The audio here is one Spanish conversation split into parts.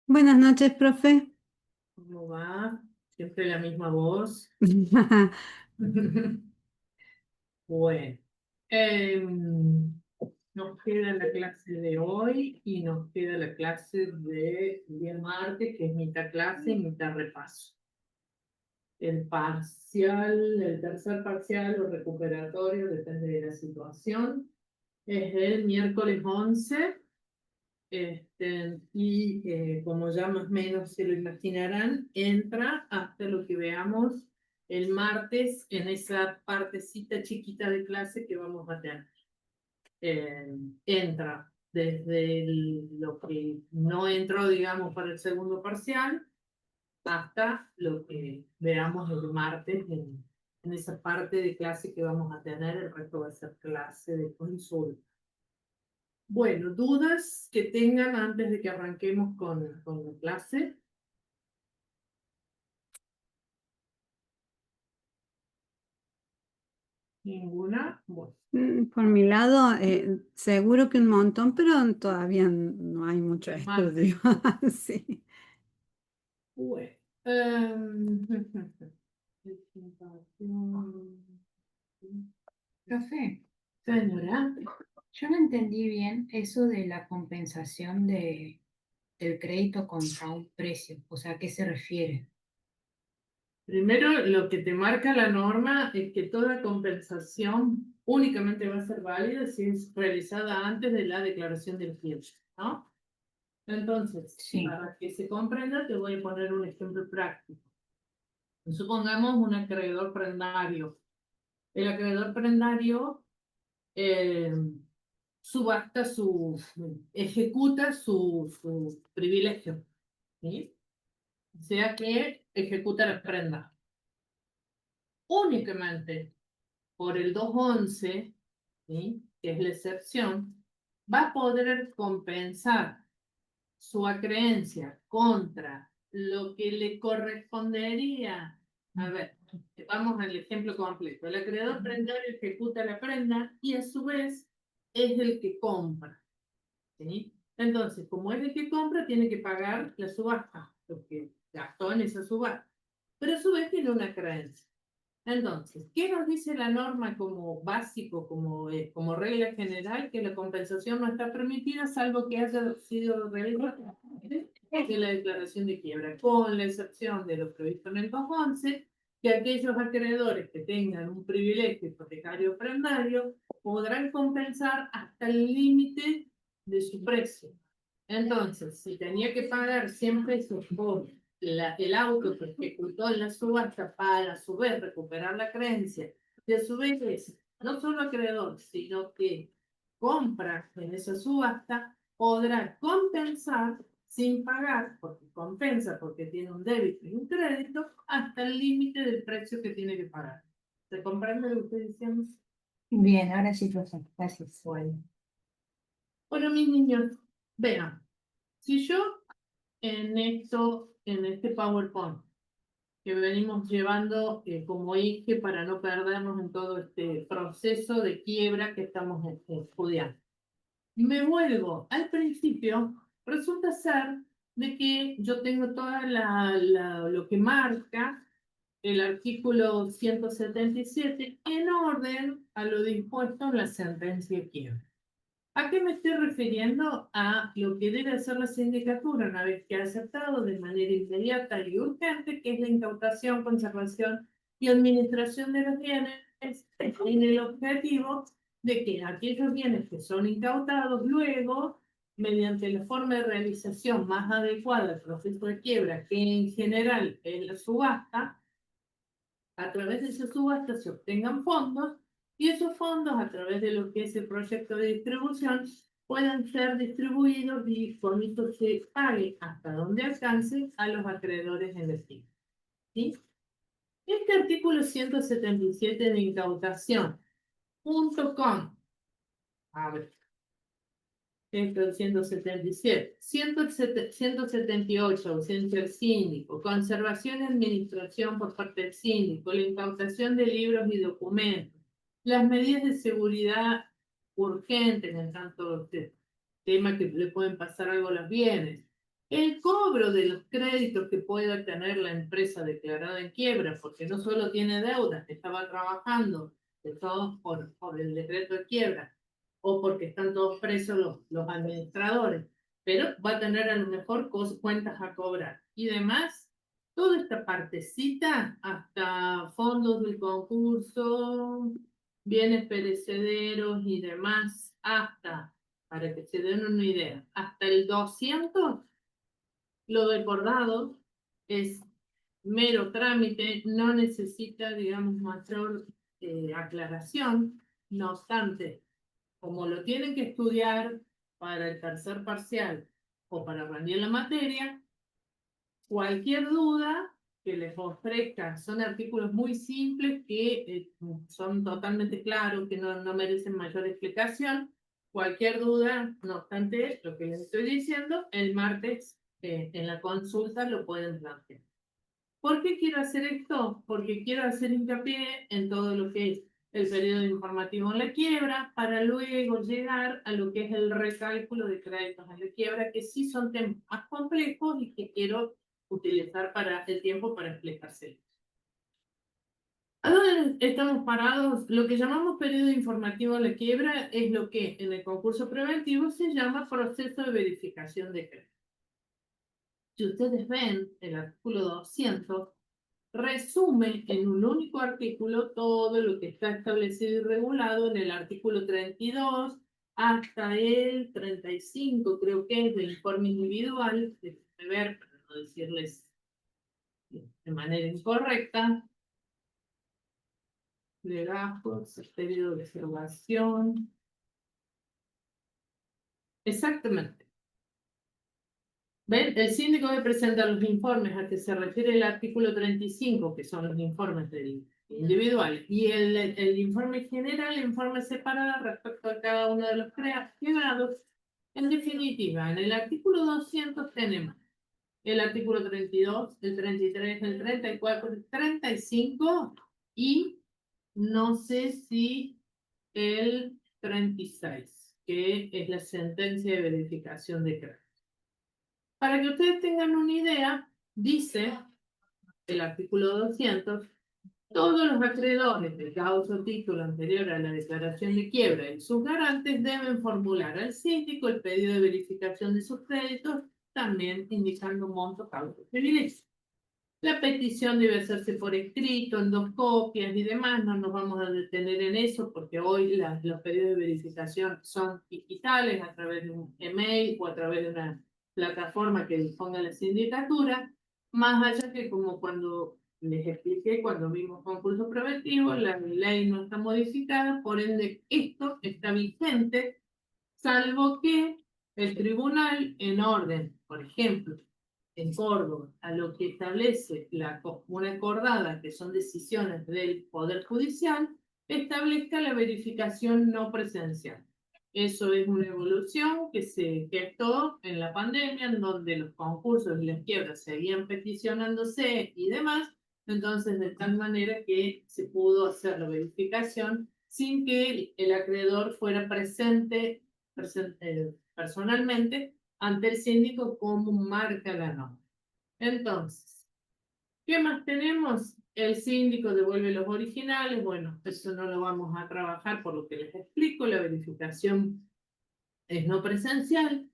Buenas noches, profe. ¿Cómo va? Siempre la misma voz. Bueno, nos queda la clase de hoy y nos queda la clase de día martes, que es mitad clase y mitad repaso. El parcial, el tercer parcial o recuperatorio, depende de la situación, es el miércoles 11. Como ya más o menos se lo imaginarán, entra hasta lo que veamos el martes en esa partecita chiquita de clase que vamos a tener. Entra desde lo que no entró, digamos, para el segundo parcial hasta lo que veamos el martes en esa parte de clase que vamos a tener. El resto va a ser clase de consulta. Bueno, dudas que tengan antes de que arranquemos con la clase. Ninguna. Bueno, Por mi lado, seguro que un montón, pero todavía no hay mucho el martes. estudio. Sí. Bueno. Presentación. Profe, Señora, yo no entendí bien eso de la compensación del crédito contra un precio. O sea, ¿a qué se refiere? primero lo que te marca la norma es que toda compensación únicamente va a ser válida si es realizada antes de la declaración del cliente, ¿no? Entonces, Sí, para que se comprenda, te voy a poner un ejemplo práctico. Supongamos un acreedor prendario. El acreedor prendario eh, subasta ejecuta su privilegio, ¿sí? O sea que ejecuta la prenda. Únicamente por el 211, ¿sí? Que es la excepción, va a poder compensar su acreencia contra lo que le correspondería. A ver, vamos al ejemplo completo. El acreedor prendario ejecuta la prenda y a su vez es el que compra, ¿sí? Entonces, como es el que compra, tiene que pagar la subasta, lo que gastó en esa subasta. Pero a su vez tiene una creencia. Entonces, ¿qué nos dice la norma como básico, como regla general? Que la compensación no está permitida salvo que haya sido realizada de la declaración de quiebra, con la excepción de lo previsto en el 211, que aquellos acreedores que tengan un privilegio hipotecario prendario podrán compensar hasta el límite de su precio. Entonces, si tenía que pagar 100 pesos por el auto que ejecutó en la subasta para a su vez recuperar la creencia, y a su vez es no solo acreedor, sino que compra en esa subasta, podrá compensar sin pagar, porque compensa porque tiene un débito y un crédito, hasta el límite del precio que tiene que pagar. ¿Se comprende lo que estoy diciendo? bien, ahora sí, profe, gracias. Bueno, bueno mis niños, vean, si yo en este PowerPoint que venimos llevando como eje para no perdernos en todo este proceso de quiebra que estamos estudiando. Me vuelvo al principio, resulta ser de que yo tengo lo que marca el artículo 177 en orden a lo dispuesto en la sentencia de quiebra. ¿A qué me estoy refiriendo? A lo que debe hacer la sindicatura una vez que ha aceptado de manera inmediata y urgente, que es la incautación, conservación y administración de los bienes, en el objetivo de que aquellos bienes que son incautados luego, mediante la forma de realización más adecuada del proceso de quiebra, que en general es la subasta, a través de esa subasta se obtengan fondos y esos fondos, a través de lo que es el proyecto de distribución, puedan ser distribuidos y con esto se pague hasta donde alcance a los acreedores en destino. ¿Sí? Este artículo 177 de incautación, junto con, a ver, esto es 177, 178, ausencia del síndico, conservación y administración por parte del síndico, la incautación de libros y documentos, las medidas de seguridad urgentes en tanto tema que le pueden pasar algo a los bienes, El cobro de los créditos que pueda tener la empresa declarada en quiebra, porque no solo tiene deudas que estaba trabajando, que todos por el decreto de quiebra, o porque están todos presos los administradores, pero va a tener a lo mejor cuentas a cobrar. Y demás, toda esta partecita, hasta fondos del concurso, bienes perecederos y demás, hasta, para que se den una idea, hasta el 200 lo doy por dado, es mero trámite, no necesita, digamos, mayor aclaración. No obstante, como lo tienen que estudiar para el tercer parcial o para rendir la materia, cualquier duda que les ofrezca, son artículos muy simples que son totalmente claros, que no merecen mayor explicación. Cualquier duda, no obstante, lo que les estoy diciendo, el martes en la consulta lo pueden plantear. ¿Por qué quiero hacer esto? Porque quiero hacer hincapié en todo lo que es el periodo informativo en la quiebra, para luego llegar a lo que es el recálculo de créditos en la quiebra, que sí son temas más complejos y que quiero utilizar para el tiempo para explicárselos. ¿A dónde estamos parados? Lo que llamamos periodo informativo en la quiebra es lo que en el concurso preventivo se llama proceso de verificación de crédito. Si ustedes ven el artículo 200, resume en un único artículo todo lo que está establecido y regulado en el artículo 32 hasta el 35, creo que es del informe individual, déjenme ver para no decirles de manera incorrecta, de gastos, periodo de observación. Exactamente. ¿Ven? El síndico debe presentar los informes a que se refiere el artículo 35, que son los informes del individual, y el informe general, el informe separado respecto a cada uno de los quebrados. En definitiva, en el artículo 200 tenemos el artículo 32, el 33, el 34, el 35 y no sé si el 36, que es la sentencia de verificación de crédito. Para que ustedes tengan una idea, dice el artículo 200, todos los acreedores de causa o título anterior a la declaración de quiebra y sus garantes deben formular al síndico el pedido de verificación de sus créditos, también indicando monto, causa y privilegio. La petición debe hacerse por escrito, en 2 copias y demás. No nos vamos a detener en eso porque hoy los pedidos de verificación son digitales a través de un email o a través de una plataforma que disponga la sindicatura. Más allá que como cuando les expliqué, cuando vimos concurso preventivo, la ley no está modificada, por ende esto está vigente, salvo que el tribunal en orden, por ejemplo, en Córdoba, a lo que establece la comuna acordada, que son decisiones del Poder Judicial, establezca la verificación no presencial. Eso es una evolución que se gestó en la pandemia, en donde los concursos y las quiebras seguían peticionándose y demás, entonces de tal manera que se pudo hacer la verificación sin que el acreedor fuera presente personalmente ante el síndico como marca la norma. Entonces, ¿qué más tenemos? El síndico devuelve los originales. Bueno, eso no lo vamos a trabajar por lo que les explico. La verificación es no presencial.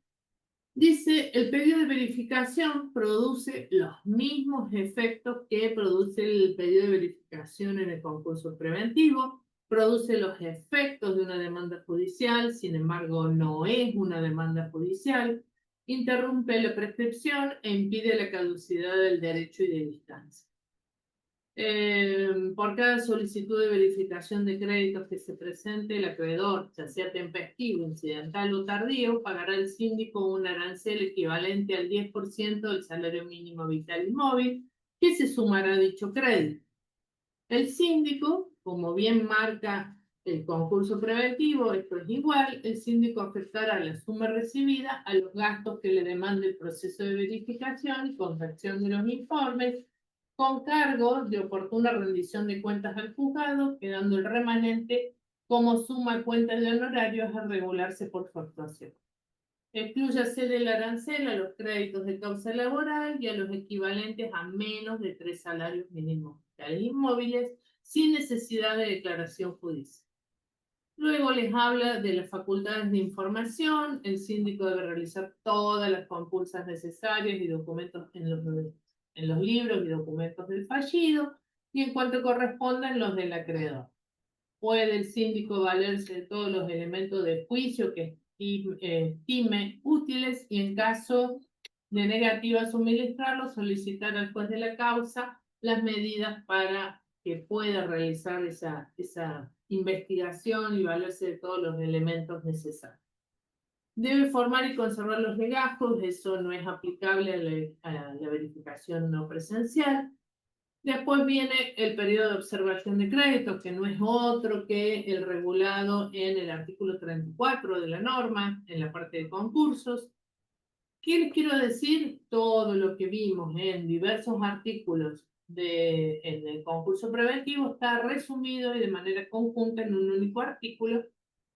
Dice, el pedido de verificación produce los mismos efectos que produce el pedido de verificación en el concurso preventivo. Produce los efectos de una demanda judicial, sin embargo, no es una demanda judicial. Interrumpe la prescripción e impide la caducidad del derecho y de distancia. Por cada solicitud de verificación de créditos que se presente, el acreedor, ya sea tempestivo, incidental o tardío, pagará al síndico un arancel equivalente al 10% del salario mínimo vital y móvil, que se sumará a dicho crédito. El síndico, como bien marca el concurso preventivo, esto es igual, el síndico afectará la suma recibida a los gastos que le demande el proceso de verificación y confección de los informes, con cargo de oportuna rendición de cuentas al juzgado, quedando el remanente como suma cuenta de honorarios a regularse por su actuación. Exclúyase del arancel a los créditos de causa laboral y a los equivalentes a menos de 3 salarios mínimos fiscales inmóviles sin necesidad de declaración judicial. Luego les habla de las facultades de información. El síndico debe realizar todas las compulsas necesarias y documentos en los libros y documentos del fallido y en cuanto correspondan los del acreedor. Puede el síndico valerse de todos los elementos de juicio que estime útiles y en caso de negativa a suministrarlos, solicitar al juez de la causa las medidas para que pueda realizar esa investigación y valerse de todos los elementos necesarios. Debe formar y conservar los legajos, eso no es aplicable a la verificación no presencial. Después viene el periodo de observación de crédito, que no es otro que el regulado en el artículo 34 de la norma, en la parte de concursos. ¿Qué les quiero decir? Todo lo que vimos en diversos artículos en el concurso preventivo está resumido y de manera conjunta en un único artículo,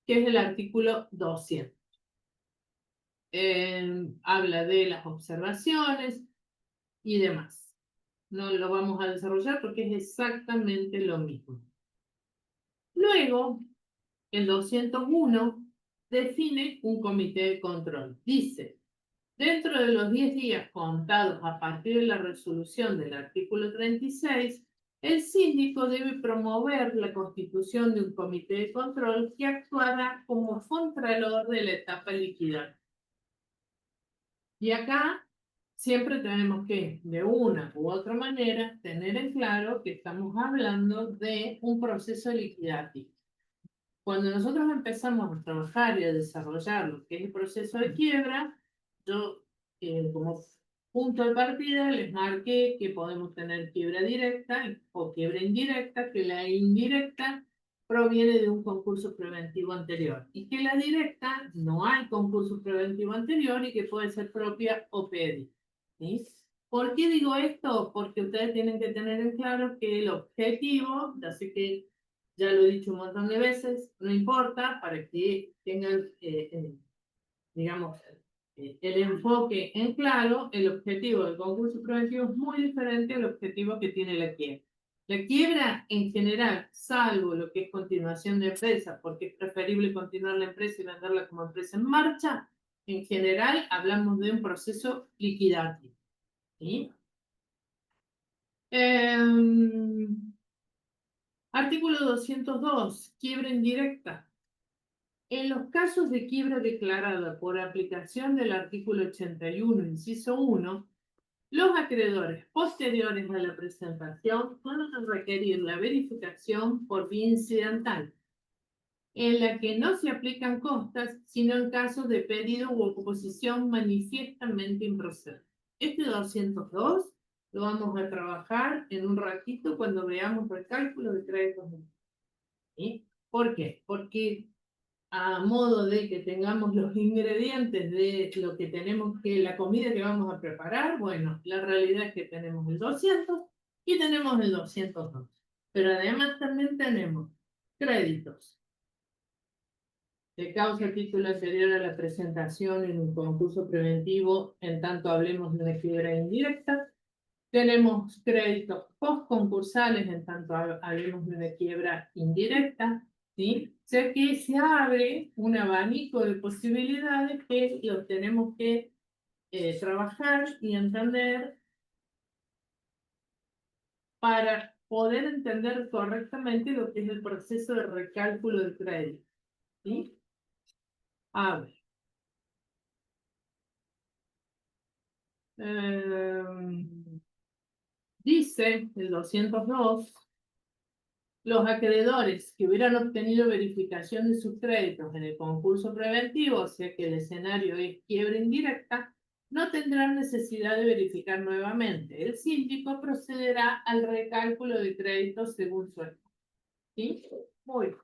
que es el artículo 200. Habla de las observaciones y demás. No lo vamos a desarrollar porque es exactamente lo mismo. Luego, el 201 define un comité de control. Dice, dentro de los 10 días contados a partir de la resolución del artículo 36, el síndico debe promover la constitución de un comité de control que actuará como contralor de la etapa liquidante. Y acá siempre tenemos que, de una u otra manera, tener en claro que estamos hablando de un proceso liquidativo. Cuando nosotros empezamos a trabajar y a desarrollar lo que es el proceso de quiebra, yo como punto de partida les marqué que podemos tener quiebra directa o quiebra indirecta, que la indirecta proviene de un concurso preventivo anterior y que la directa no hay concurso preventivo anterior y que puede ser propia o pedida. ¿Sí? ¿Por qué digo esto? Porque ustedes tienen que tener en claro que el objetivo, ya sé que ya lo he dicho un montón de veces, no importa, para que tengan, digamos, el enfoque en claro, el objetivo del concurso preventivo es muy diferente al objetivo que tiene la quiebra. La quiebra en general, salvo lo que es continuación de empresa, porque es preferible continuar la empresa y venderla como empresa en marcha, en general hablamos de un proceso liquidativo. ¿Sí? Artículo 202, quiebra indirecta. En los casos de quiebra declarada por aplicación del artículo 81, inciso 1, los acreedores posteriores a la presentación pueden requerir la verificación por vía incidental, en la que no se aplican costas, sino en casos de pedido u oposición manifiestamente improcedente. Este 202 lo vamos a trabajar en un ratito cuando veamos el cálculo de créditos. ¿Sí? ¿Por qué? Porque a modo de que tengamos los ingredientes de lo que tenemos que, la comida que vamos a preparar, bueno, la realidad es que tenemos el 200 y tenemos el 202. Pero además también tenemos créditos de causa título anterior a la presentación en un concurso preventivo, en tanto hablemos de una quiebra indirecta. Tenemos créditos postconcursales, en tanto hablemos de una quiebra indirecta. ¿Sí? O sea que se abre un abanico de posibilidades que los tenemos que trabajar y entender para poder entender correctamente lo que es el proceso de recálculo de crédito. ¿Sí? A ver. Dice el 202, los acreedores que hubieran obtenido verificación de sus créditos en el concurso preventivo, o sea que el escenario es quiebra indirecta, no tendrán necesidad de verificar nuevamente. El síndico procederá al recálculo de créditos según su esfuerzo. ¿Sí? Muy bien.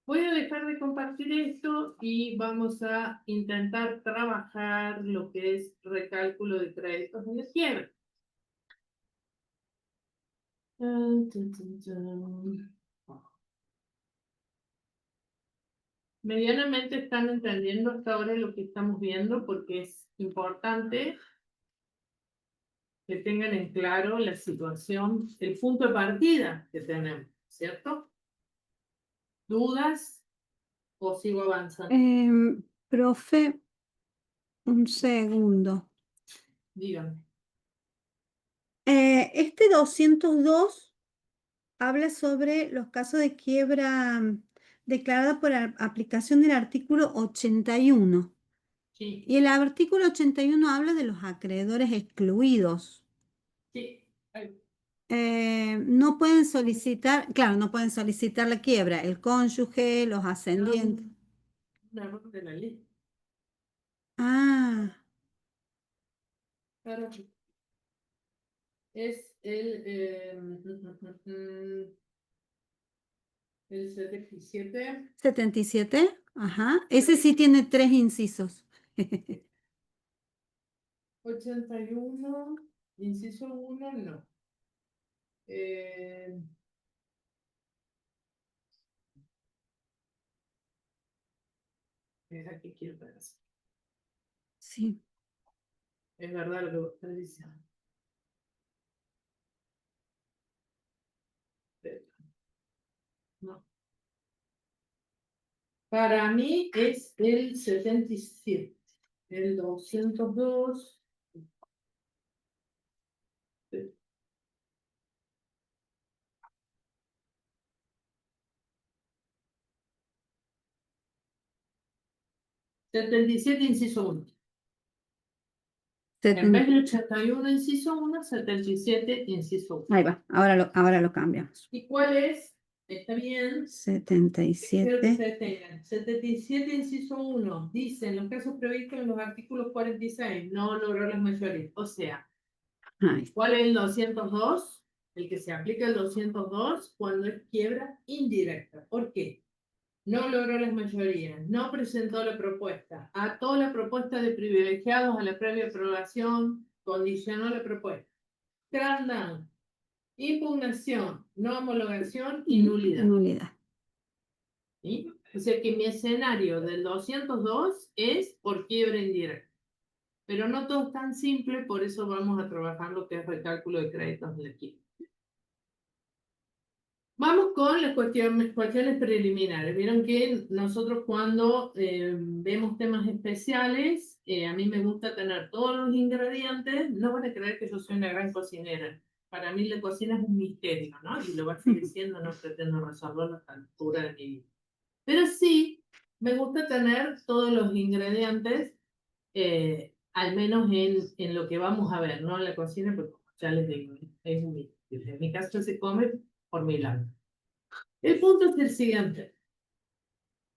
Voy a dejar de compartir esto y vamos a intentar trabajar lo que es recálculo de créditos en la quiebra. Medianamente están entendiendo hasta ahora lo que estamos viendo, porque es importante que tengan en claro la situación, el punto de partida que tenemos, ¿cierto? ¿Dudas o sigo avanzando? Profe, un segundo. Díganme. Este 202 habla sobre los casos de quiebra declarada por aplicación del artículo 81. Sí, Y el artículo 81 habla de los acreedores excluidos. sí. Ay, No pueden solicitar, claro, no pueden solicitar la quiebra, el cónyuge, los ascendientes. un error de la ley. Ah, Claro. Es el 77. 77, ajá. Ese sí tiene 3 incisos. 81, inciso 1, no. Es aquí quiero ver. Sí. Es verdad lo que vos estás diciendo. No. Para mí es el 77, el 202. Sí. 77, inciso 1. En vez de 81, inciso 1, 77, inciso 1. Ahí va, ahora lo cambiamos. ¿Y cuál es? Está bien. Quiero que 77. se detengan. 77, inciso 1. Dice, en los casos previstos en los artículos 46, no logró las mayorías. O sea, Ahí. ¿cuál es el 202? El que se aplica el 202 cuando es quiebra indirecta. ¿Por qué? No logró las mayorías, no presentó la propuesta, ató la propuesta de privilegiados a la previa aprobación, condicionó la propuesta. Crackdown, impugnación, no homologación y nulidad. Nulidad. ¿Sí? O sea que mi escenario del 202 es por quiebra indirecta. Pero no todo es tan simple, por eso vamos a trabajar lo que es recálculo de créditos del equipo. Vamos con las cuestiones preliminares. Vieron que nosotros cuando vemos temas especiales, a mí me gusta tener todos los ingredientes. No van a creer que yo soy una gran cocinera. Para mí la cocina es un misterio, ¿no? Y lo va a seguir siendo, no pretendo resolverlo a esta altura de mi vida. Pero sí, me gusta tener todos los ingredientes, al menos en lo que vamos a ver, ¿no? En la cocina, porque ya les digo, es un misterio. En mi caso se come por milagro. El punto es el siguiente.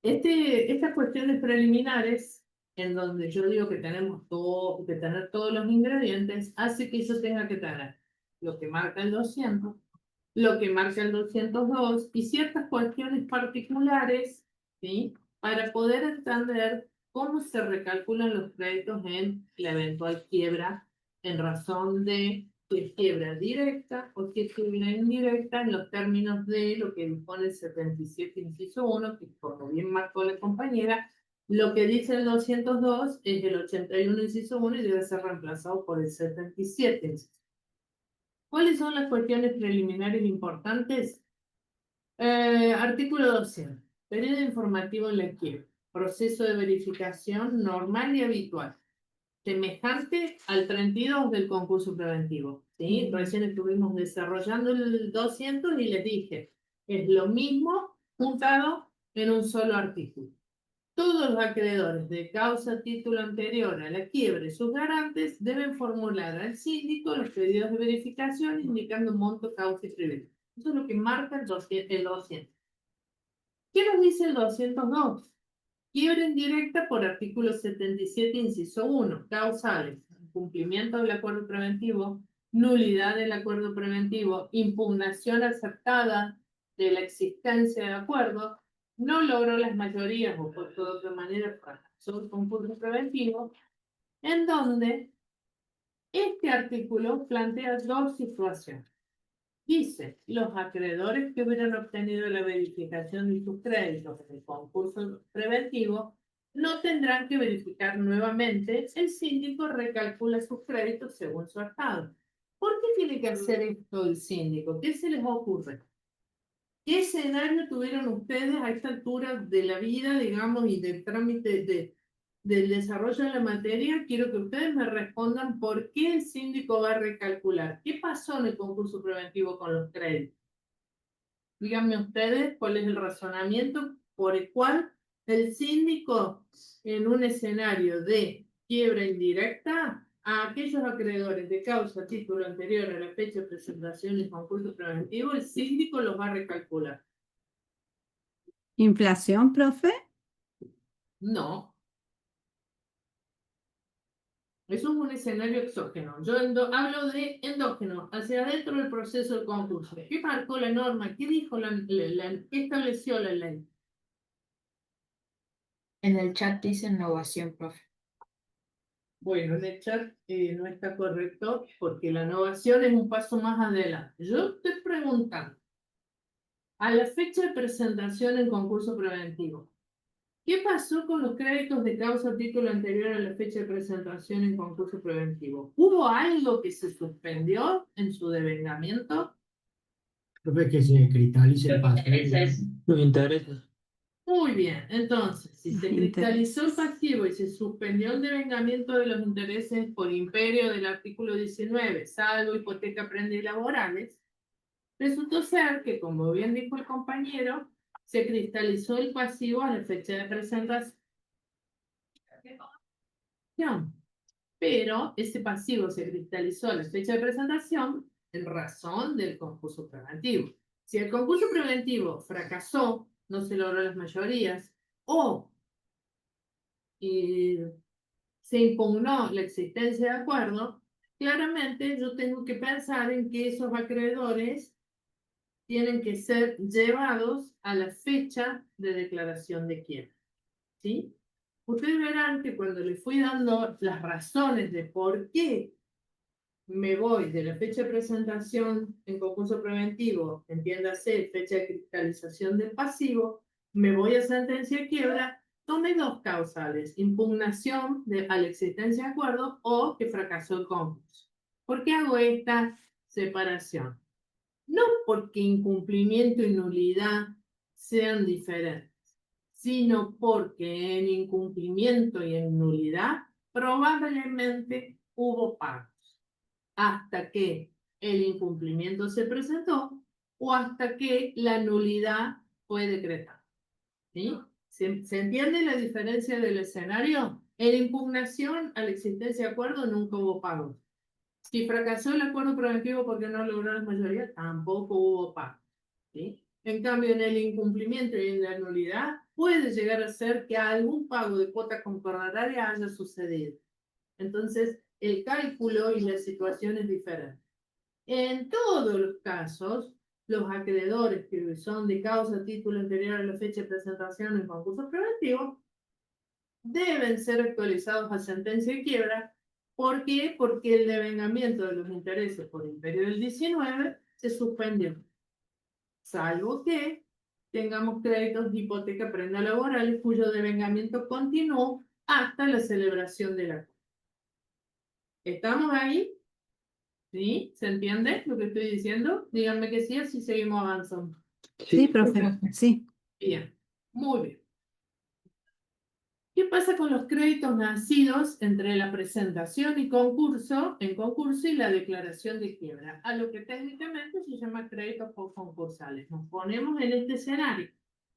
Estas cuestiones preliminares, en donde yo digo que tenemos que tener todos los ingredientes, hace que yo tenga que tener lo que marca el 200, lo que marca el 202 y ciertas cuestiones particulares, ¿sí? Para poder entender cómo se recalculan los créditos en la eventual quiebra en razón de si es quiebra directa o si es quiebra indirecta en los términos de lo que dispone el 77, inciso 1, que como bien marcó la compañera, lo que dice el 202 es el 81, inciso 1 y debe ser reemplazado por el 77, inciso 1. ¿Cuáles son las cuestiones preliminares importantes? Artículo 200. Periodo informativo en la quiebra. Proceso de verificación normal y habitual. Semejante al 32 del concurso preventivo. ¿Sí? Recién estuvimos desarrollando el 200 y les dije, es lo mismo juntado en un solo artículo. Todos los acreedores de causa título anterior a la quiebra y sus garantes deben formular al síndico los pedidos de verificación indicando monto, causa y privilegio. Eso es lo que marca el 200. ¿Qué nos dice el 202? Quiebra indirecta por artículo 77, inciso 1. Causales: cumplimiento del acuerdo preventivo, nulidad del acuerdo preventivo, impugnación aceptada de la existencia del acuerdo, no logró las mayorías o por toda otra manera fracasó el concurso preventivo, en donde este artículo plantea dos situaciones. Dice, los acreedores que hubieran obtenido la verificación de sus créditos en el concurso preventivo no tendrán que verificar nuevamente. El síndico recalcula sus créditos según su estado. ¿Por qué tiene que hacer esto el síndico? ¿Qué se les ocurre? ¿Qué escenario tuvieron ustedes a esta altura de la vida, digamos, y del trámite del desarrollo de la materia? Quiero que ustedes me respondan por qué el síndico va a recalcular. ¿Qué pasó en el concurso preventivo con los créditos? Díganme ustedes cuál es el razonamiento por el cual el síndico, en un escenario de quiebra indirecta, a aquellos acreedores de causa a título anterior a la fecha de presentación del concurso preventivo, el síndico los va a recalcular. ¿Inflación, profe? No. Eso es un escenario exógeno. Yo hablo de endógeno, hacia adentro del proceso del concurso. ¿Qué marcó la norma? ¿Qué dijo qué estableció la ley? En el chat dice innovación, profe. Bueno, en el chat no está correcto porque la innovación es un paso más adelante. Yo estoy preguntando, a la fecha de presentación en concurso preventivo, ¿qué pasó con los créditos de causa a título anterior a la fecha de presentación en concurso preventivo? ¿Hubo algo que se suspendió en su devengamiento? Profe, que se cristalice el pasivo. Me interesa. Muy bien, entonces, si se cristalizó el pasivo y se suspendió el devengamiento de los intereses por imperio del artículo 19, salvo hipoteca, prenda y laborales, resultó ser que, como bien dijo el compañero, se cristalizó el pasivo a la fecha de presentación. Pero ese pasivo se cristalizó a la fecha de presentación en razón del concurso preventivo. Si el concurso preventivo fracasó, no se logró las mayorías, o se impugnó la existencia de acuerdo, claramente yo tengo que pensar en que esos acreedores tienen que ser llevados a la fecha de declaración de quiebra. ¿Sí? Ustedes verán que cuando les fui dando las razones de por qué me voy de la fecha de presentación en concurso preventivo, entiéndase, fecha de cristalización del pasivo, me voy a sentencia de quiebra, tomé dos causales, impugnación a la existencia de acuerdo o que fracasó el concurso. ¿Por qué hago esta separación? No porque incumplimiento y nulidad sean diferentes, sino porque en incumplimiento y en nulidad probablemente hubo pagos hasta que el incumplimiento se presentó o hasta que la nulidad fue decretada. ¿Sí? ¿Se entiende la diferencia del escenario? En impugnación a la existencia de acuerdo nunca hubo pagos. Si fracasó el acuerdo preventivo porque no logró la mayoría, tampoco hubo pagos. ¿Sí? En cambio, en el incumplimiento y en la nulidad, puede llegar a ser que algún pago de cuota concordataria haya sucedido. Entonces, el cálculo y la situación es diferente. En todos los casos, los acreedores que son de causa a título anterior a la fecha de presentación en concurso preventivo deben ser actualizados a sentencia de quiebra. ¿Por qué? Porque el devengamiento de los intereses por imperio del 19 se suspendió. Salvo que tengamos créditos de hipoteca prenda laborales cuyo devengamiento continuó hasta la celebración de la. ¿Estamos ahí? ¿Sí? ¿Se entiende lo que estoy diciendo? Díganme que sí, así seguimos avanzando. Sí, profe, sí. Bien, muy bien. ¿Qué pasa con los créditos nacidos entre la presentación y concurso, y la declaración de quiebra? A lo que técnicamente se llama créditos postconcursales. Nos ponemos en este escenario.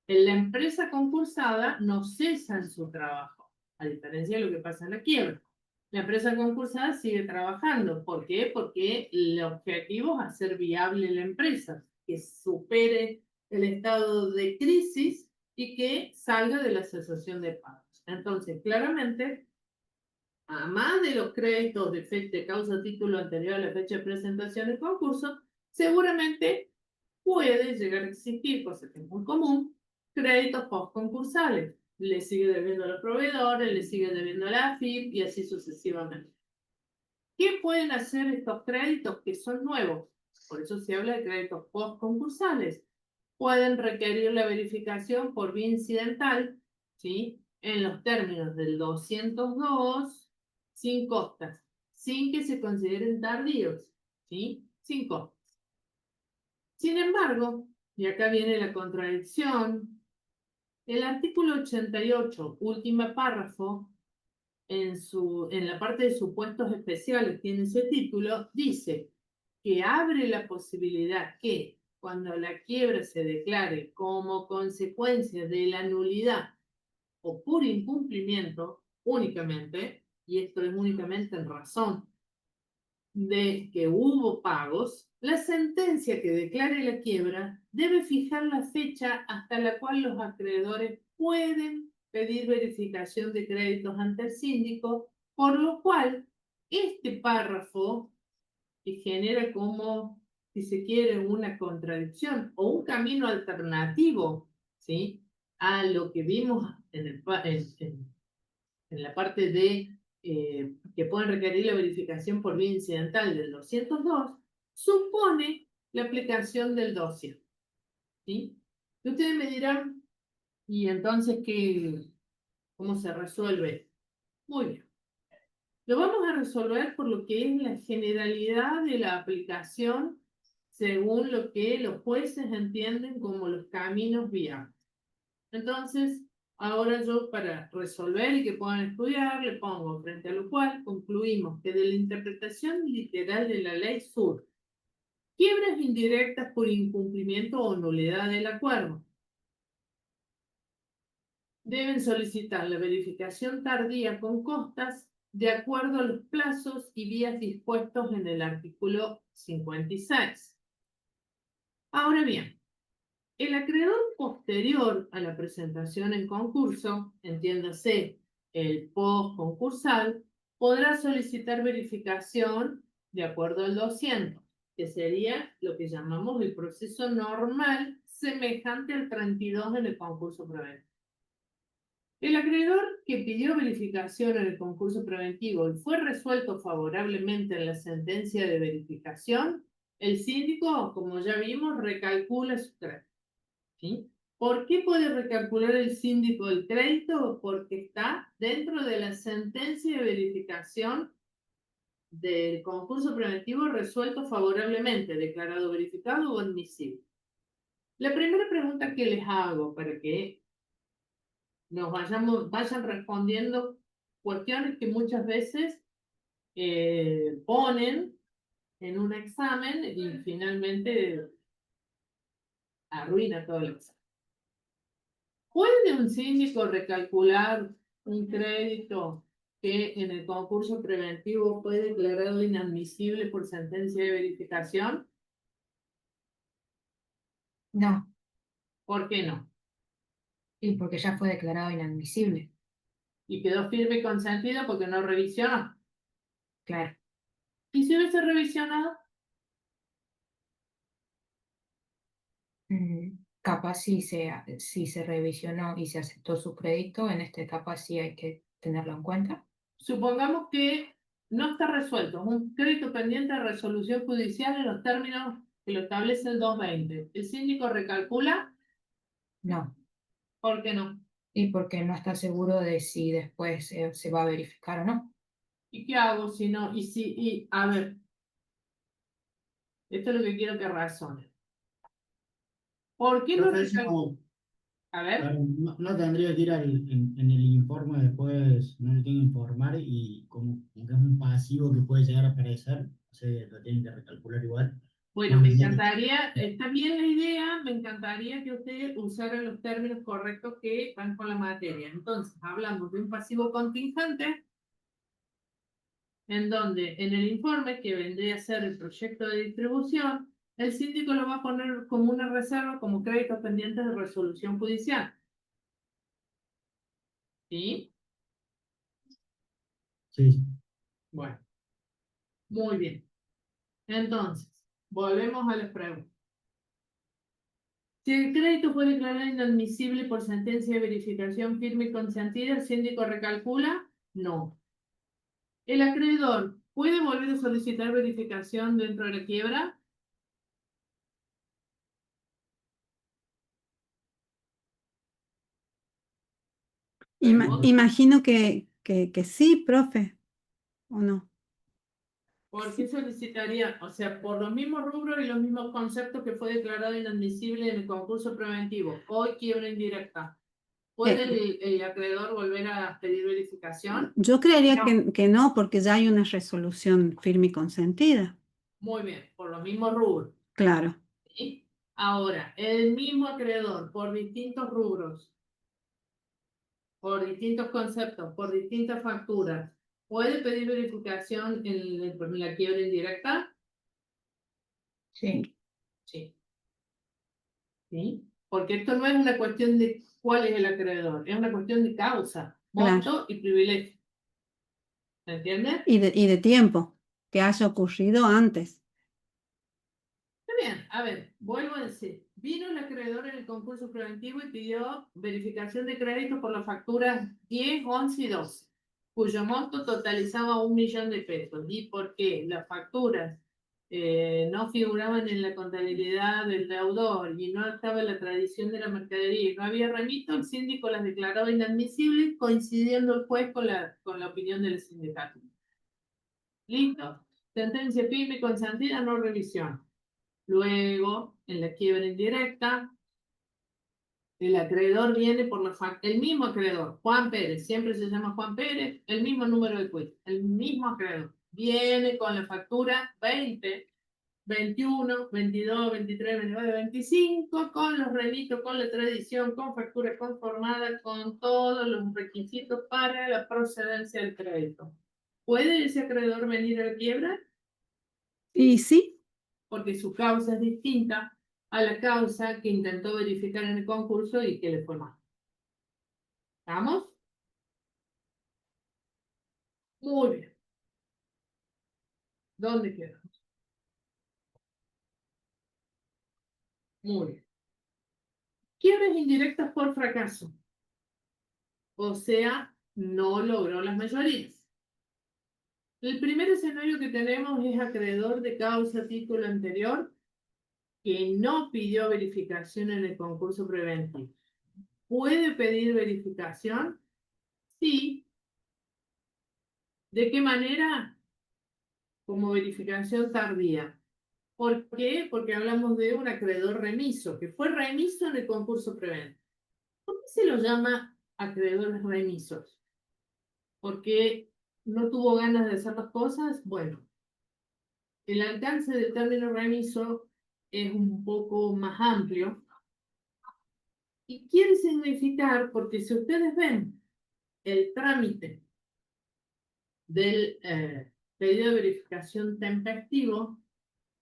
En la empresa concursada no cesan su trabajo, a diferencia de lo que pasa en la quiebra. La empresa concursada sigue trabajando. ¿Por qué? Porque el objetivo es hacer viable la empresa, que supere el estado de crisis y que salga de la cesación de pagos. Entonces, claramente, a más de los créditos de causa título anterior a la fecha de presentación del concurso, seguramente puede llegar a existir, cosa que es muy común, créditos postconcursales. Le sigue debiendo a los proveedores, le sigue debiendo a la AFIP y así sucesivamente. ¿Qué pueden hacer estos créditos que son nuevos? Por eso se habla de créditos postconcursales. Pueden requerir la verificación por vía incidental, ¿sí? En los términos del 202, sin costas, sin que se consideren tardíos, ¿sí? Sin costas. Sin embargo, y acá viene la contradicción, el artículo 88, último párrafo, en la parte de supuestos especiales, tiene ese título, dice que abre la posibilidad que cuando la quiebra se declare como consecuencia de la nulidad o por incumplimiento únicamente, y esto es únicamente en razón de que hubo pagos, la sentencia que declare la quiebra debe fijar la fecha hasta la cual los acreedores pueden pedir verificación de créditos ante el síndico, por lo cual este párrafo que genera como, si se quiere, una contradicción o un camino alternativo, ¿sí? A lo que vimos en la parte de que pueden requerir la verificación por vía incidental del 202, supone la aplicación del 200. ¿Sí? Y ustedes me dirán, ¿y entonces cómo se resuelve? Muy bien. Lo vamos a resolver por lo que es la generalidad de la aplicación según lo que los jueces entienden como los caminos viables. Entonces, ahora yo para resolver y que puedan estudiar, le pongo frente a lo cual concluimos que de la interpretación literal de la ley surge quiebras indirectas por incumplimiento o nulidad del acuerdo. Deben solicitar la verificación tardía con costas de acuerdo a los plazos y vías dispuestos en el artículo 56. Ahora bien, el acreedor posterior a la presentación en concurso, entiéndase el post-concursal, podrá solicitar verificación de acuerdo al 200, que sería lo que llamamos el proceso normal semejante al 32 en el concurso preventivo. El acreedor que pidió verificación en el concurso preventivo y fue resuelto favorablemente en la sentencia de verificación, el síndico, como ya vimos, recalcula su crédito. ¿Sí? ¿Por qué puede recalcular el síndico el crédito? Porque está dentro de la sentencia de verificación del concurso preventivo resuelto favorablemente, declarado verificado o admisible. La primera pregunta que les hago para que nos vayan respondiendo cuestiones que muchas veces ponen en un examen y finalmente arruina todo el examen. ¿Puede un síndico recalcular un crédito que en el concurso preventivo fue declarado inadmisible por sentencia de verificación? No, ¿Por qué no? y porque ya fue declarado inadmisible, Y quedó firme y consentido porque no revisionó. claro. ¿Y si hubiese revisionado? Capaz si se revisionó y se aceptó su crédito, en esta etapa sí hay que tenerlo en cuenta. Supongamos que no está resuelto, es un crédito pendiente de resolución judicial en los términos que lo establece el 220. ¿El síndico recalcula? No, ¿Por qué no? y porque no está seguro de si después se va a verificar o no. ¿Y qué hago si no? A ver, esto es lo que quiero que razone. ¿Por qué no Profe, recalcula? eso, A ver, no tendría que ir en el informe después, no le tiene que informar y como que es un pasivo que puede llegar a aparecer, o sea, lo tienen que recalcular igual. bueno, Más me allá de- encantaría, está bien la idea, me encantaría que usted usara los términos correctos que van con la materia. Entonces, hablamos de un pasivo contingente, en donde en el informe que vendría a ser el proyecto de distribución, el síndico lo va a poner como una reserva, como créditos pendientes de resolución judicial. ¿Sí? Sí, sí. Bueno, muy bien. Entonces, volvemos a las preguntas. Si el crédito fue declarado inadmisible por sentencia de verificación firme y consentida, ¿el síndico recalcula? No. ¿El acreedor puede volver a solicitar verificación dentro de la quiebra? Imagino que sí, profe, ¿o no? ¿Por qué solicitaría? O sea, por los mismos rubros y los mismos conceptos que fue declarado inadmisible en el concurso preventivo. Hoy quiebra indirecta. ¿Puede el acreedor volver a pedir verificación? Yo creería No. que no, porque ya hay una resolución firme y consentida. Muy bien, por los mismos rubros. Claro. ¿Sí? Ahora, el mismo acreedor, por distintos rubros, por distintos conceptos, por distintas facturas, ¿puede pedir verificación en la quiebra indirecta? Sí. Sí. ¿Sí? Porque esto no es una cuestión de cuál es el acreedor, es una cuestión de causa, Claro. voto y privilegio. ¿Se entiende? Y de tiempo, que haya ocurrido antes. Está bien, a ver, vuelvo a decir, vino el acreedor en el concurso preventivo y pidió verificación de crédito por las facturas 10, 11 y 12, cuyo monto totalizaba 1.000.000 de pesos. ¿Y por qué? Las facturas no figuraban en la contabilidad del deudor y no estaba la tradición de la mercadería y no había remito, el síndico las declaraba inadmisibles, coincidiendo el juez con la opinión del sindicato. ¿Listo? Sentencia firme y consentida, no revisión. Luego, en la quiebra indirecta, el acreedor viene por el mismo acreedor, Juan Pérez, siempre se llama Juan Pérez, el mismo número de cuenta, el mismo acreedor, viene con la factura 20, 21, 22, 23, 29, 25, con los remitos, con la tradición, con factura conformada, con todos los requisitos para la procedencia del crédito. ¿Puede ese acreedor venir a la quiebra? Y sí, Porque su causa es distinta a la causa que intentó verificar en el concurso y que le fue mal. ¿Estamos? Muy bien. ¿Dónde quedamos? Muy bien. Quiebras indirectas por fracaso. O sea, no logró las mayorías. El primer escenario que tenemos es acreedor de causa título anterior que no pidió verificación en el concurso preventivo. ¿Puede pedir verificación? Sí. ¿De qué manera? Como verificación tardía. ¿Por qué? Porque hablamos de un acreedor remiso, que fue remiso en el concurso preventivo. ¿Por qué se lo llama acreedores remisos? ¿Porque no tuvo ganas de hacer las cosas? Bueno, el alcance del término remiso es un poco más amplio y quiere significar, porque si ustedes ven el trámite del pedido de verificación tempestivo,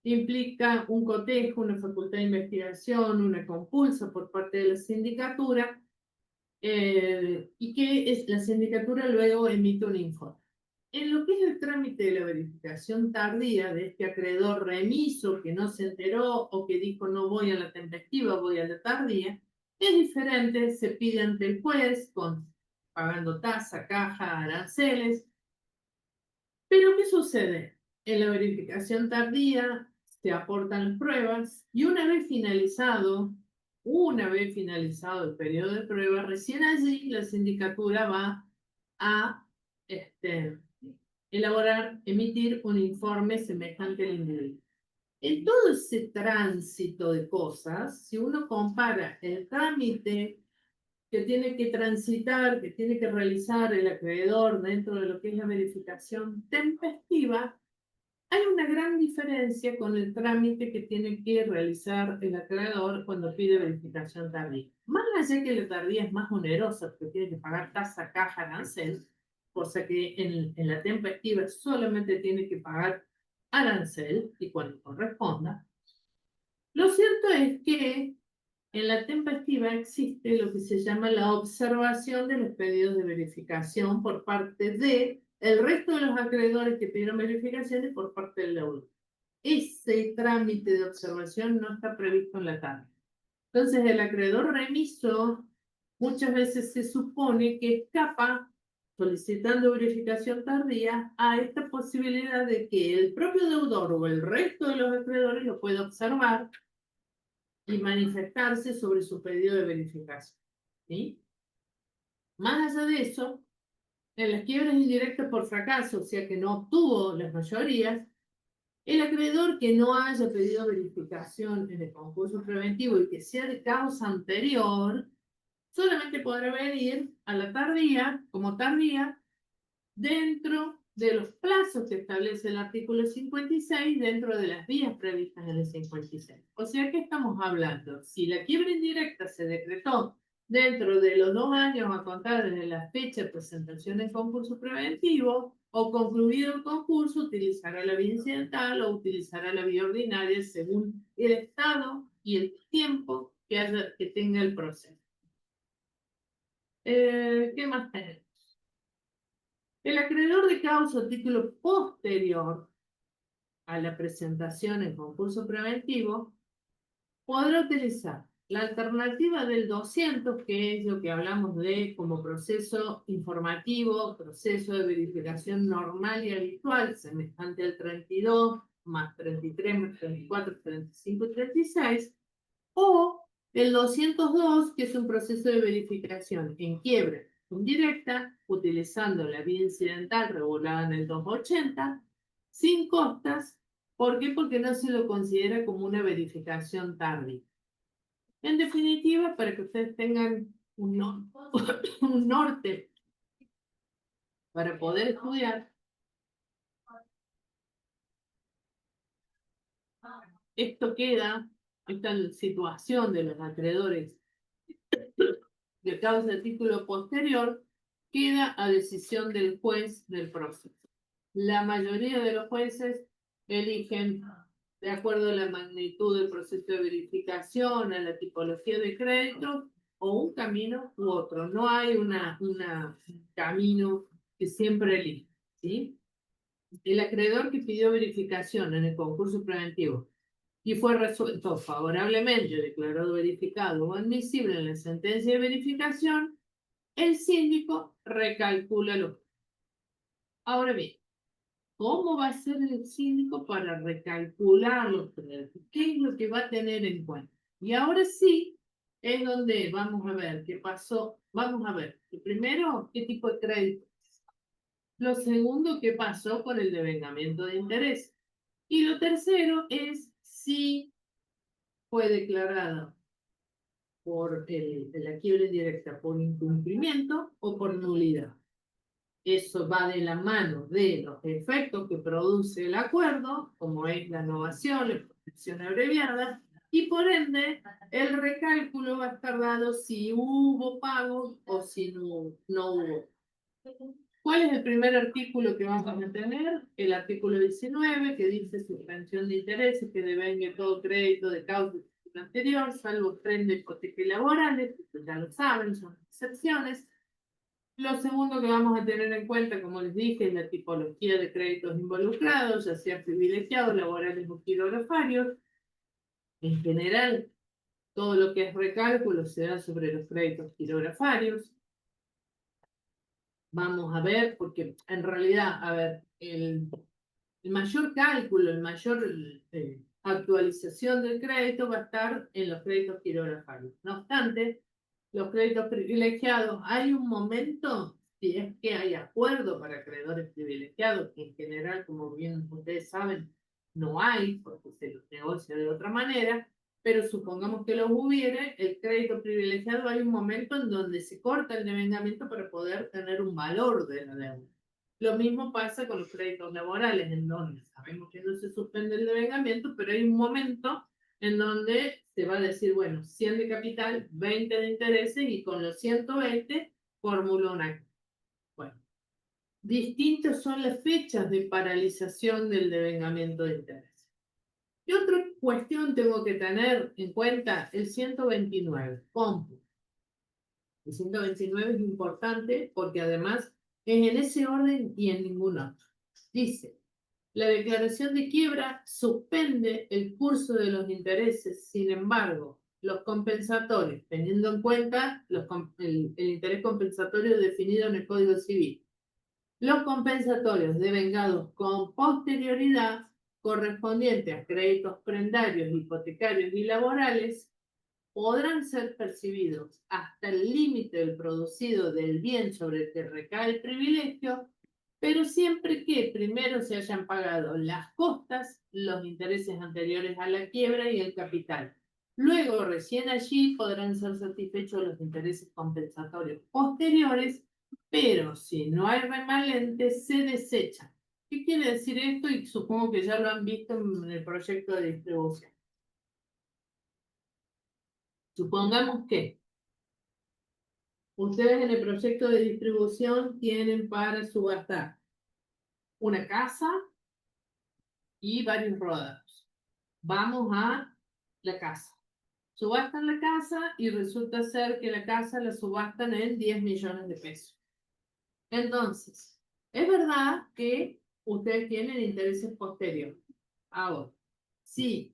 implica un cotejo, una facultad de investigación, una compulsa por parte de la sindicatura, y que la sindicatura luego emite un informe. En lo que es el trámite de la verificación tardía de este acreedor remiso que no se enteró o que dijo no voy a la tempestiva, voy a la tardía, es diferente, se pide ante el juez pagando tasa, caja, aranceles. Pero ¿qué sucede? En la verificación tardía se aportan las pruebas y una vez finalizado el periodo de prueba, recién allí la sindicatura va a emitir un informe semejante al individuo. En todo ese tránsito de cosas, si uno compara el trámite que tiene que transitar, que tiene que realizar el acreedor dentro de lo que es la verificación tempestiva, hay una gran diferencia con el trámite que tiene que realizar el acreedor cuando pide verificación tardía. Más allá que la tardía es más onerosa porque tiene que pagar tasa, caja, arancel, cosa que en la tempestiva solamente tiene que pagar arancel y cuando corresponda. Lo cierto es que en la tempestiva existe lo que se llama la observación de los pedidos de verificación por parte de el resto de los acreedores que pidieron verificaciones por parte del deudor. Ese trámite de observación no está previsto en la tabla. Entonces, el acreedor remiso muchas veces se supone que escapa solicitando verificación tardía a esta posibilidad de que el propio deudor o el resto de los acreedores lo pueda observar y manifestarse sobre su pedido de verificación. ¿Sí? Más allá de eso, en las quiebras indirectas por fracaso, o sea que no obtuvo las mayorías, el acreedor que no haya pedido verificación en el concurso preventivo y que sea de causa anterior, solamente podrá venir a la tardía, como tardía, dentro de los plazos que establece el artículo 56, dentro de las vías previstas en el 56. O sea que estamos hablando, si la quiebra indirecta se decretó dentro de los 2 años a contar desde la fecha de presentación en concurso preventivo, o concluido el concurso, utilizará la vía incidental o utilizará la vía ordinaria según el estado y el tiempo que tenga el proceso. ¿Qué más tenemos? El acreedor de causa a título posterior a la presentación en concurso preventivo podrá utilizar la alternativa del 200, que es lo que hablamos de como proceso informativo, proceso de verificación normal y habitual, semejante al 32, más 33, más 34, 35 y 36, o el 202, que es un proceso de verificación en quiebra indirecta, utilizando la vía incidental regulada en el 280, sin costas. ¿Por qué? Porque no se lo considera como una verificación tardía. En definitiva, para que ustedes tengan un norte para poder estudiar, esto queda, esta situación de los acreedores de causa de título posterior, queda a decisión del juez del proceso. La mayoría de los jueces eligen, de acuerdo a la magnitud del proceso de verificación, a la tipología de crédito, o un camino u otro. No hay un camino que siempre elige, ¿sí? El acreedor que pidió verificación en el concurso preventivo y fue resuelto favorablemente, declarado verificado o admisible en la sentencia de verificación, el síndico recalcula los. Ahora bien, ¿cómo va a ser el síndico para recalcular los créditos? ¿Qué es lo que va a tener en cuenta? Y ahora sí, es donde vamos a ver qué pasó. Vamos a ver, primero, qué tipo de crédito. Lo segundo, qué pasó con el devengamiento de interés. Y lo tercero es si fue declarado por la quiebra indirecta por incumplimiento o por nulidad. Eso va de la mano de los efectos que produce el acuerdo, como es la novación, la protección abreviada, y por ende el recálculo va a estar dado si hubo pago o si no hubo. ¿Cuál es el primer artículo que vamos a tener? El artículo 19, que dice suspensión de intereses que devengue todo crédito de causa anterior, salvo tren de hipoteca y laborales, ya lo saben, son excepciones. Lo segundo que vamos a tener en cuenta, como les dije, es la tipología de créditos involucrados, ya sea privilegiados, laborales o quirografarios. En general, todo lo que es recálculo se da sobre los créditos quirografarios. Vamos a ver, porque en realidad, a ver, el mayor cálculo, el mayor actualización del crédito va a estar en los créditos quirografarios. No obstante, los créditos privilegiados, hay un momento, si es que hay acuerdo para acreedores privilegiados, que en general, como bien ustedes saben, no hay, porque se los negocia de otra manera, pero supongamos que los hubiere, el crédito privilegiado, hay un momento en donde se corta el devengamiento para poder tener un valor de la deuda. Lo mismo pasa con los créditos laborales, en donde sabemos que no se suspende el devengamiento, pero hay un momento en donde se va a decir, bueno, 100 de capital, 20 de intereses, y con los 120 formula una. Bueno, distintas son las fechas de paralización del devengamiento de intereses. ¿Qué otra cuestión tengo que tener en cuenta? El 129, cómputo. El 129 es importante porque además es en ese orden y en ningún otro. Dice, la declaración de quiebra suspende el curso de los intereses, sin embargo, los compensatorios, teniendo en cuenta el interés compensatorio definido en el Código Civil, los compensatorios devengados con posterioridad correspondientes a créditos prendarios, hipotecarios y laborales, podrán ser percibidos hasta el límite del producido del bien sobre el que recae el privilegio, pero siempre que primero se hayan pagado las costas, los intereses anteriores a la quiebra y el capital. Luego, recién allí podrán ser satisfechos los intereses compensatorios posteriores, pero si no hay remanente, se desechan. ¿Qué quiere decir esto? Y supongo que ya lo han visto en el proyecto de distribución. Supongamos que ustedes en el proyecto de distribución tienen para subastar una casa y varios rodados. Vamos a la casa. Subastan la casa y resulta ser que la casa la subastan en 10 millones de pesos. Entonces, es verdad que ustedes tienen intereses posteriores. Ahora, sí,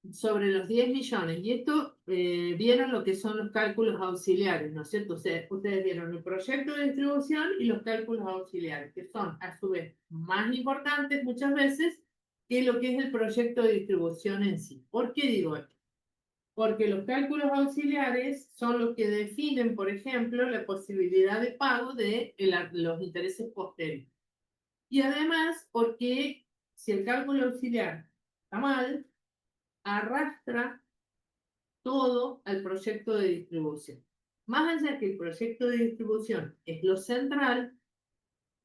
sobre los 10 millones, y esto vieron lo que son los cálculos auxiliares, ¿no es cierto? Ustedes vieron el proyecto de distribución y los cálculos auxiliares, que son a su vez más importantes muchas veces que lo que es el proyecto de distribución en sí. ¿Por qué digo esto? Porque los cálculos auxiliares son los que definen, por ejemplo, la posibilidad de pago de los intereses posteriores. Y además, porque si el cálculo auxiliar está mal, arrastra todo al proyecto de distribución. Más allá que el proyecto de distribución es lo central,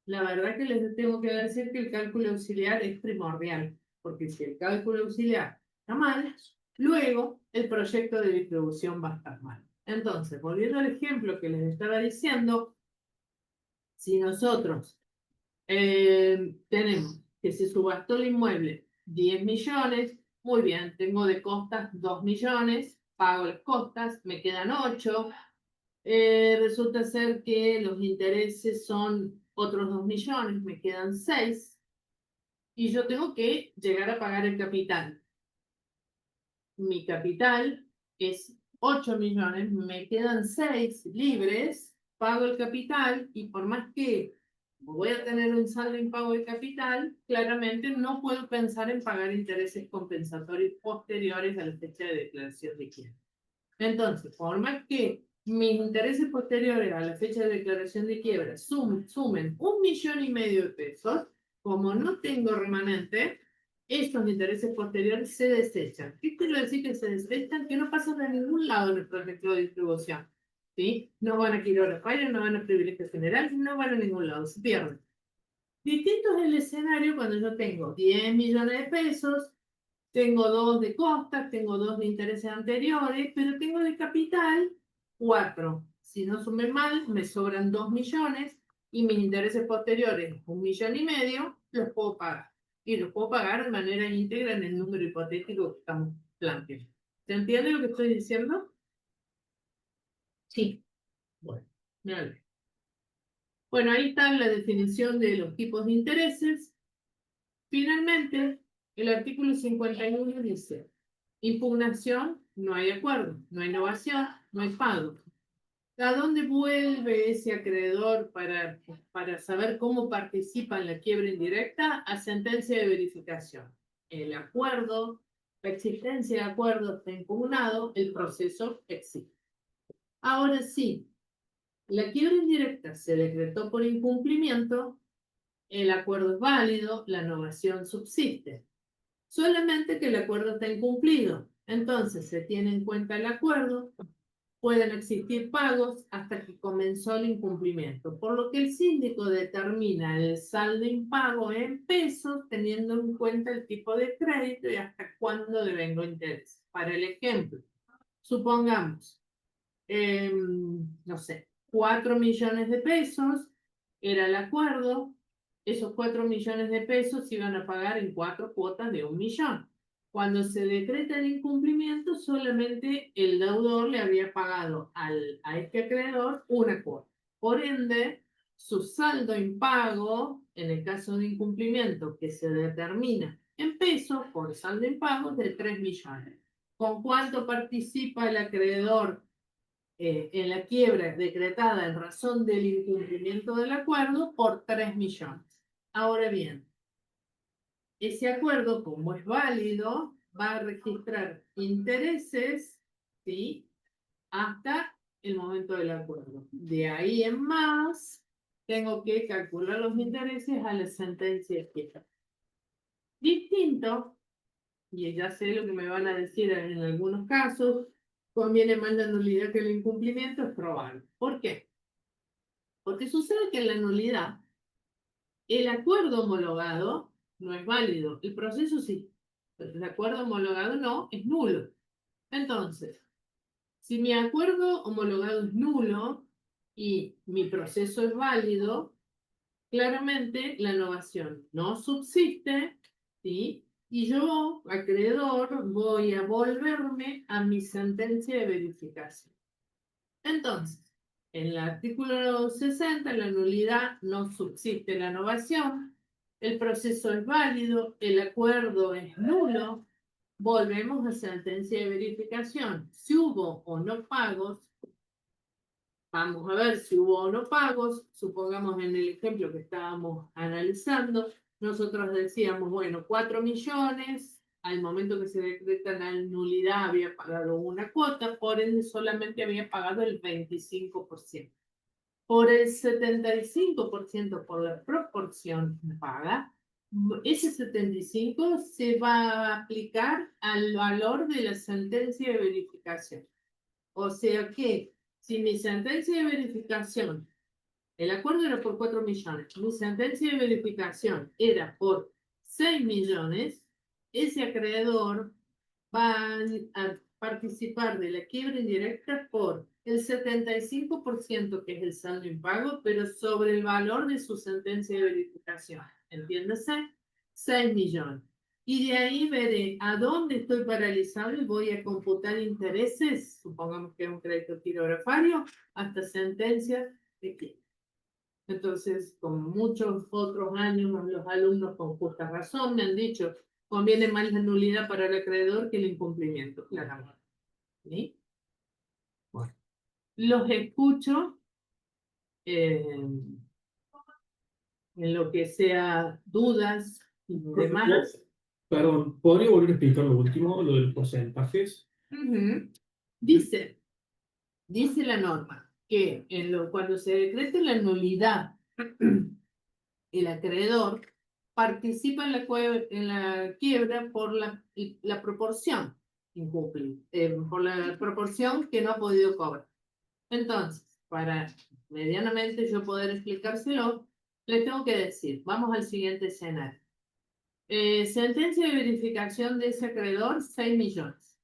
la verdad que les tengo que decir que el cálculo auxiliar es primordial, porque si el cálculo auxiliar está mal, luego el proyecto de distribución va a estar mal. Entonces, volviendo al ejemplo que les estaba diciendo, si nosotros tenemos que se subastó el inmueble 10 millones, muy bien, tengo de costas 2 millones, pago las costas, me quedan 8, resulta ser que los intereses son otros 2 millones, me quedan 6, y yo tengo que llegar a pagar el capital. Mi capital es 8 millones, me quedan 6 libres, pago el capital, y por más que voy a tener un saldo en pago de capital, claramente no puedo pensar en pagar intereses compensatorios posteriores a la fecha de declaración de quiebra. Entonces, por más que mis intereses posteriores a la fecha de declaración de quiebra sumen 1,5 millones de pesos, como no tengo remanente, estos intereses posteriores se desechan. ¿Qué quiero decir que se desechan? Que no pasan a ningún lado en el proyecto de distribución. ¿Sí? No van a quirógrafo, no van a privilegio general, no van a ningún lado, se pierden. Distinto es el escenario cuando yo tengo 10 millones de pesos, tengo 2 de costas, tengo 2 de intereses anteriores, pero tengo de capital 4. Si no sumé mal, me sobran 2 millones y mis intereses posteriores, 1,5 millones, los puedo pagar. Y los puedo pagar de manera íntegra en el número hipotético que estamos planteando. ¿Se entiende lo que estoy diciendo? Sí. Bueno, me alegro. Bueno, ahí está la definición de los tipos de intereses. Finalmente, el artículo 51 dice, impugnación, no hay acuerdo, no hay innovación, no hay pago. ¿A dónde vuelve ese acreedor para saber cómo participa en la quiebra indirecta? A sentencia de verificación. El acuerdo, la existencia de acuerdo está impugnado, el proceso existe. Ahora sí, la quiebra indirecta se decretó por incumplimiento, el acuerdo es válido, la novación subsiste. Solamente que el acuerdo está incumplido. Entonces se tiene en cuenta el acuerdo, pueden existir pagos hasta que comenzó el incumplimiento, por lo que el síndico determina el saldo impago en pesos teniendo en cuenta el tipo de crédito y hasta cuándo devengo interés. Para el ejemplo, supongamos, no sé, 4 millones de pesos era el acuerdo, esos 4 millones de pesos se iban a pagar en 4 cuotas de 1 millón. Cuando se decreta el incumplimiento, solamente el deudor le había pagado a este acreedor una cuota. Por ende, su saldo impago, en el caso de incumplimiento que se determina en pesos por saldo impago, es de 3 millones. ¿Con cuánto participa el acreedor en la quiebra decretada en razón del incumplimiento del acuerdo? Por 3 millones. Ahora bien, ese acuerdo, como es válido, va a registrar intereses, ¿sí? Hasta el momento del acuerdo. De ahí en más, tengo que calcular los intereses a la sentencia de quiebra. Distinto, y ya sé lo que me van a decir en algunos casos, conviene más la nulidad que el incumplimiento, es probable. ¿Por qué? Porque sucede que en la nulidad, el acuerdo homologado no es válido, el proceso sí, pero el acuerdo homologado no, es nulo. Entonces, si mi acuerdo homologado es nulo y mi proceso es válido, claramente la novación no subsiste, ¿sí? Y yo, acreedor, voy a volverme a mi sentencia de verificación. Entonces, en el artículo 60, la nulidad no subsiste la novación, el proceso es válido, el acuerdo es nulo, volvemos a sentencia de verificación. Si hubo o no pagos, vamos a ver si hubo o no pagos. Supongamos en el ejemplo que estábamos analizando, nosotros decíamos, bueno, 4 millones, al momento que se decreta la nulidad había pagado una cuota, por ende solamente había pagado el 25%. Por el 75% por la proporción paga, ese 75 se va a aplicar al valor de la sentencia de verificación. O sea que si mi sentencia de verificación, el acuerdo era por 4 millones, mi sentencia de verificación era por 6 millones, ese acreedor va a participar de la quiebra indirecta por el 75%, que es el saldo impago, pero sobre el valor de su sentencia de verificación. ¿Entiéndase? 6 millones. Y de ahí veré a dónde estoy paralizado y voy a computar intereses, supongamos que es un crédito quirografario, hasta sentencia de quiebra. Entonces, como muchos otros años, los alumnos con justa razón me han dicho, conviene más la nulidad para el acreedor que el incumplimiento, claramente. ¿Sí? Bueno, los escucho en lo que sea dudas y demás. Perdón, ¿podría volver a explicar lo último, lo de los porcentajes? Dice la norma que cuando se decrete la nulidad, el acreedor participa en la quiebra por la proporción incumple, por la proporción que no ha podido cobrar. Entonces, para medianamente yo poder explicárselo, les tengo que decir, vamos al siguiente escenario. Sentencia de verificación de ese acreedor, 6 millones.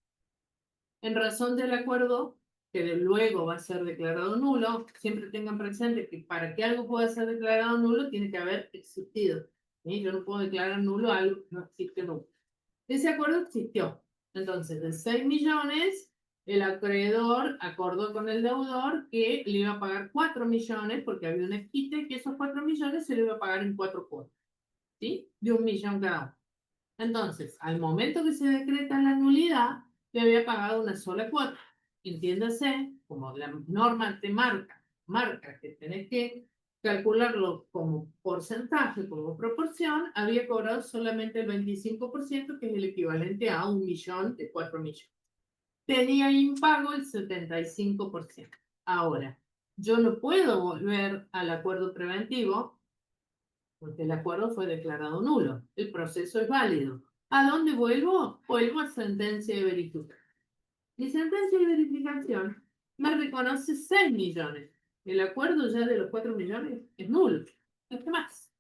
En razón del acuerdo, que luego va a ser declarado nulo, siempre tengan presente que para que algo pueda ser declarado nulo, tiene que haber existido. ¿Sí? Yo no puedo declarar nulo algo que no existe nunca. Ese acuerdo existió. Entonces, de 6 millones, el acreedor acordó con el deudor que le iba a pagar 4 millones, porque había un esquite, que esos 4 millones se le iba a pagar en 4 cuotas. ¿Sí? De 1 millón cada uno. Entonces, al momento que se decreta la nulidad, le había pagado una sola cuota. Entiéndase, como la norma te marca que tenés que calcularlo como porcentaje, como proporción, había cobrado solamente el 25%, que es el equivalente a 1 millón de 4 millones. Tenía impago el 75%. Ahora, yo no puedo volver al acuerdo preventivo porque el acuerdo fue declarado nulo. El proceso es válido. ¿A dónde vuelvo? Vuelvo a sentencia de verificación. Mi sentencia de verificación me reconoce 6 millones. El acuerdo ya de los 4 millones es nulo. No es más.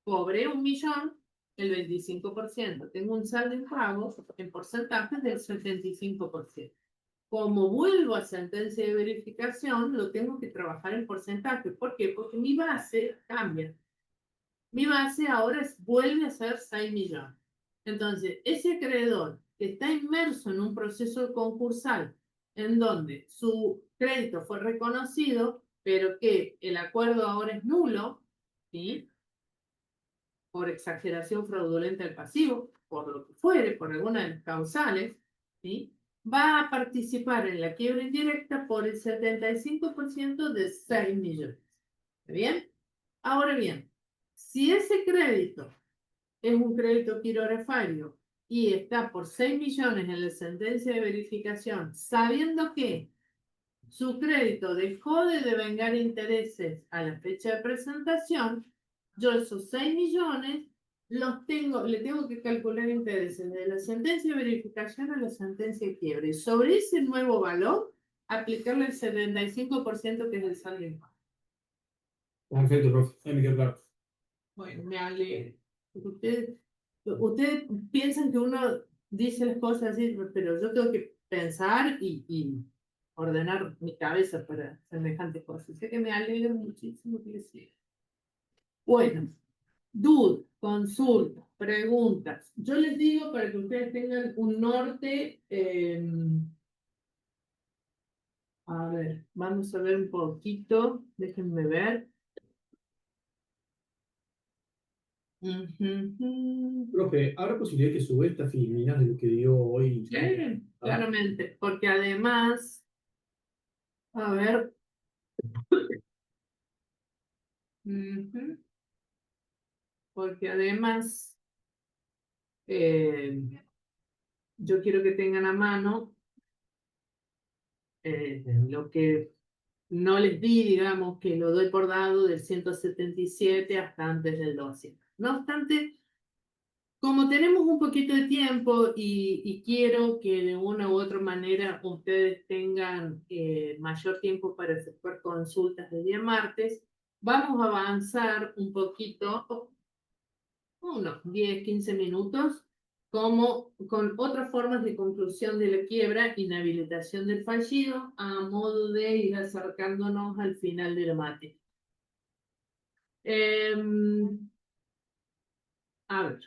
Cobré 1 millón, el 25%. Tengo un saldo en pago en porcentajes del 75%. Como vuelvo a sentencia de verificación, lo tengo que trabajar en porcentaje. ¿Por qué? Porque mi base cambia. Mi base ahora vuelve a ser 6 millones. Entonces, ese acreedor que está inmerso en un proceso concursal en donde su crédito fue reconocido, pero que el acuerdo ahora es nulo, ¿sí? Por exageración fraudulenta del pasivo, por lo que fuere, por alguna de las causales, ¿sí? Va a participar en la quiebra indirecta por el 75% de 6 millones. ¿Está bien? Ahora bien, si ese crédito es un crédito quirografario y está por 6 millones en la sentencia de verificación, sabiendo que su crédito dejó de devengar intereses a la fecha de presentación, yo esos 6 millones le tengo que calcular intereses de la sentencia de verificación a la sentencia de quiebre. Sobre ese nuevo valor, aplicarle el 75% que es el saldo de impuesto. Perfecto, profe. Ahí me quedó claro. Bueno, me alegro. Ustedes piensan que uno dice las cosas así, pero yo tengo que pensar y ordenar mi cabeza para semejantes cosas. Así que me alegro muchísimo que sí. Bueno, dudas, consultas, preguntas. Yo les digo para que ustedes tengan un norte. A ver, vamos a ver un poquito. Déjenme ver. Ujú. Profe, ¿habrá posibilidad que suba estas filminas de lo que dio hoy? Sí, claramente, porque además, a ver, ujú, porque además yo quiero que tengan a mano lo que no les di, digamos, que lo doy por dado del 177 hasta antes del 200. No obstante, como tenemos un poquito de tiempo y quiero que de una u otra manera ustedes tengan mayor tiempo para efectuar consultas el día martes, vamos a avanzar un poquito, unos 10, 15 minutos, como con otras formas de conclusión de la quiebra, inhabilitación del fallido, a modo de ir acercándonos al final de la materia. A ver,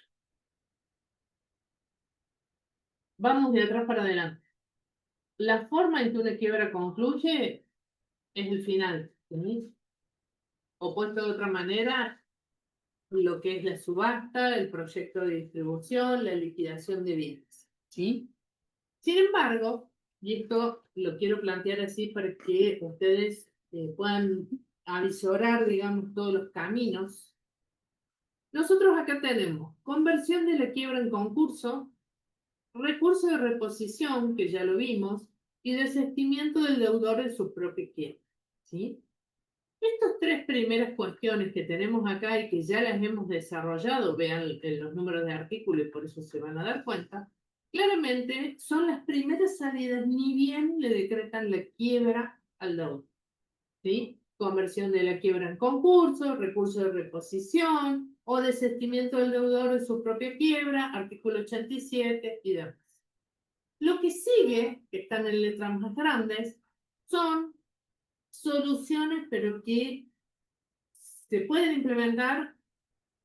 vamos de atrás para adelante. La forma en que una quiebra concluye es el final, ¿sí? O puesto de otra manera, lo que es la subasta, el proyecto de distribución, la liquidación de bienes, ¿sí? Sin embargo, y esto lo quiero plantear así para que ustedes puedan avisorar, digamos, todos los caminos. Nosotros acá tenemos conversión de la quiebra en concurso, recurso de reposición, que ya lo vimos, y desistimiento del deudor de su propia quiebra, ¿sí? Estas tres primeras cuestiones que tenemos acá y que ya las hemos desarrollado, vean los números de artículo y por eso se van a dar cuenta, claramente son las primeras salidas, ni bien le decretan la quiebra al deudor, ¿sí? Conversión de la quiebra en concurso, recurso de reposición o desistimiento del deudor de su propia quiebra, artículo 87 y demás. Lo que sigue, que están en letras más grandes, son soluciones, pero que se pueden implementar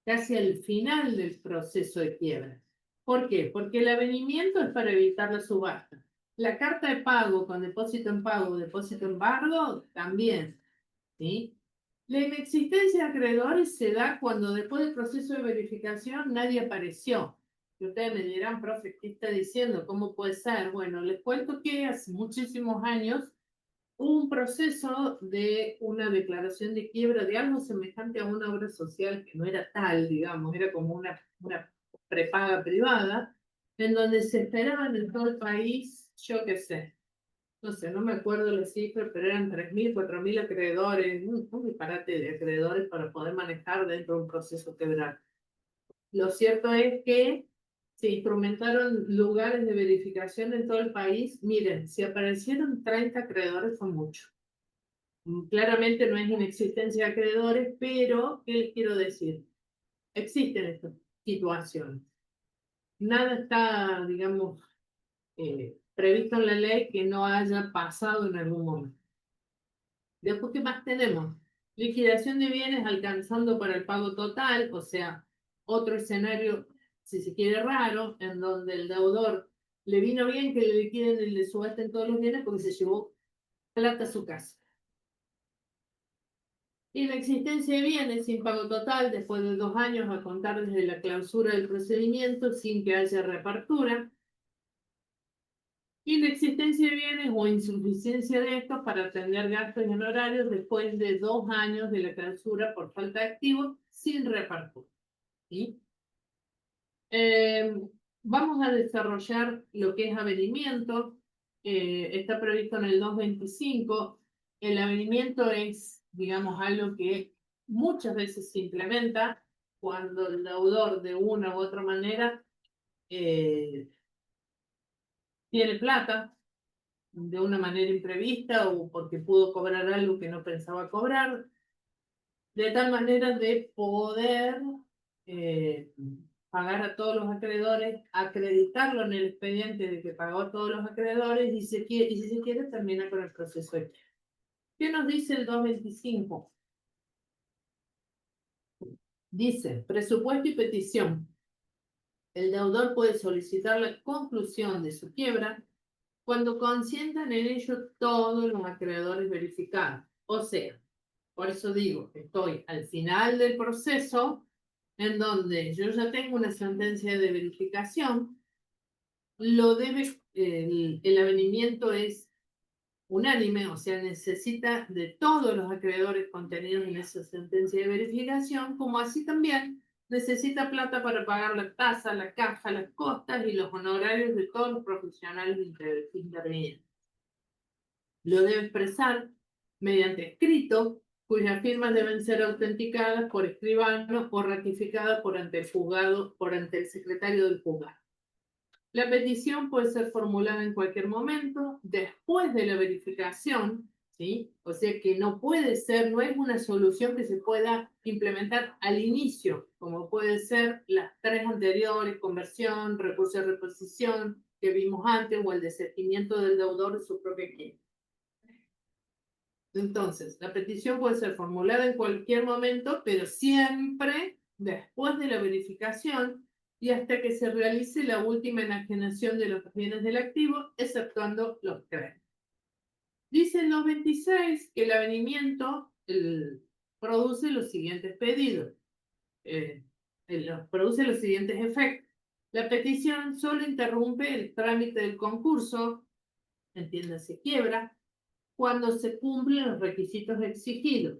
casi al final del proceso de quiebra. ¿Por qué? Porque el avenimiento es para evitar la subasta. La carta de pago con depósito en pago, depósito en embargo, también, ¿sí? La inexistencia de acreedores se da cuando después del proceso de verificación nadie apareció. Y ustedes me dirán, profe, ¿qué está diciendo? ¿Cómo puede ser? Bueno, les cuento que hace muchísimos años hubo un proceso de una declaración de quiebra de algo semejante a una obra social que no era tal, digamos, era como una prepaga privada, en donde se esperaban en todo el país, yo qué sé, no sé, no me acuerdo la cifra, pero eran 3.000, 4.000 acreedores, un disparate de acreedores para poder manejar dentro de un proceso quebrado. Lo cierto es que se instrumentaron lugares de verificación en todo el país. Miren, si aparecieron 30 acreedores fue mucho. Claramente no es inexistencia de acreedores, pero ¿qué les quiero decir? Existen estas situaciones. Nada está, digamos, previsto en la ley que no haya pasado en algún momento. Después, ¿qué más tenemos? Liquidación de bienes alcanzando para el pago total, o sea, otro escenario, si se quiere, raro, en donde el deudor le vino bien que le liquiden y le subasten todos los bienes porque se llevó plata a su casa. Y la existencia de bienes sin pago total después de 2 años a contar desde la clausura del procedimiento sin que haya reapertura. Y la existencia de bienes o insuficiencia de estos para atender gastos y honorarios después de 2 años de la clausura por falta de activos sin reapertura. ¿Sí? Vamos a desarrollar lo que es avenimiento. Está previsto en el 225. El avenimiento es, digamos, algo que muchas veces se implementa cuando el deudor de una u otra manera tiene plata de una manera imprevista o porque pudo cobrar algo que no pensaba cobrar, de tal manera de poder pagar a todos los acreedores, acreditarlo en el expediente de que pagó a todos los acreedores y, si se quiere termina con el proceso de quiebra. ¿Qué nos dice el 225? Dice, presupuesto y petición. El deudor puede solicitar la conclusión de su quiebra cuando consientan en ello todos los acreedores verificados. O sea, por eso digo, estoy al final del proceso en donde yo ya tengo una sentencia de verificación, el avenimiento es unánime, o sea, necesita de todos los acreedores contenidos en esa sentencia de verificación, como así también necesita plata para pagar la tasa, la caja, las costas y los honorarios de todos los profesionales intervinientes. Lo debe expresar mediante escrito, cuyas firmas deben ser autenticadas por escribano o ratificadas por ante el juzgado, por ante el secretario del juzgado. La petición puede ser formulada en cualquier momento, después de la verificación, ¿sí? O sea que no puede ser, no es una solución que se pueda implementar al inicio, como puede ser las tres anteriores, conversión, recurso de reposición, que vimos antes, o el desistimiento del deudor de su propia quiebra. Entonces, la petición puede ser formulada en cualquier momento, pero siempre después de la verificación y hasta que se realice la última enajenación de los bienes del activo, exceptuando los créditos. Dice el 226 que el avenimiento produce los siguientes pedidos, produce los siguientes efectos. La petición solo interrumpe el trámite del concurso, entiéndase quiebra, cuando se cumplen los requisitos exigidos.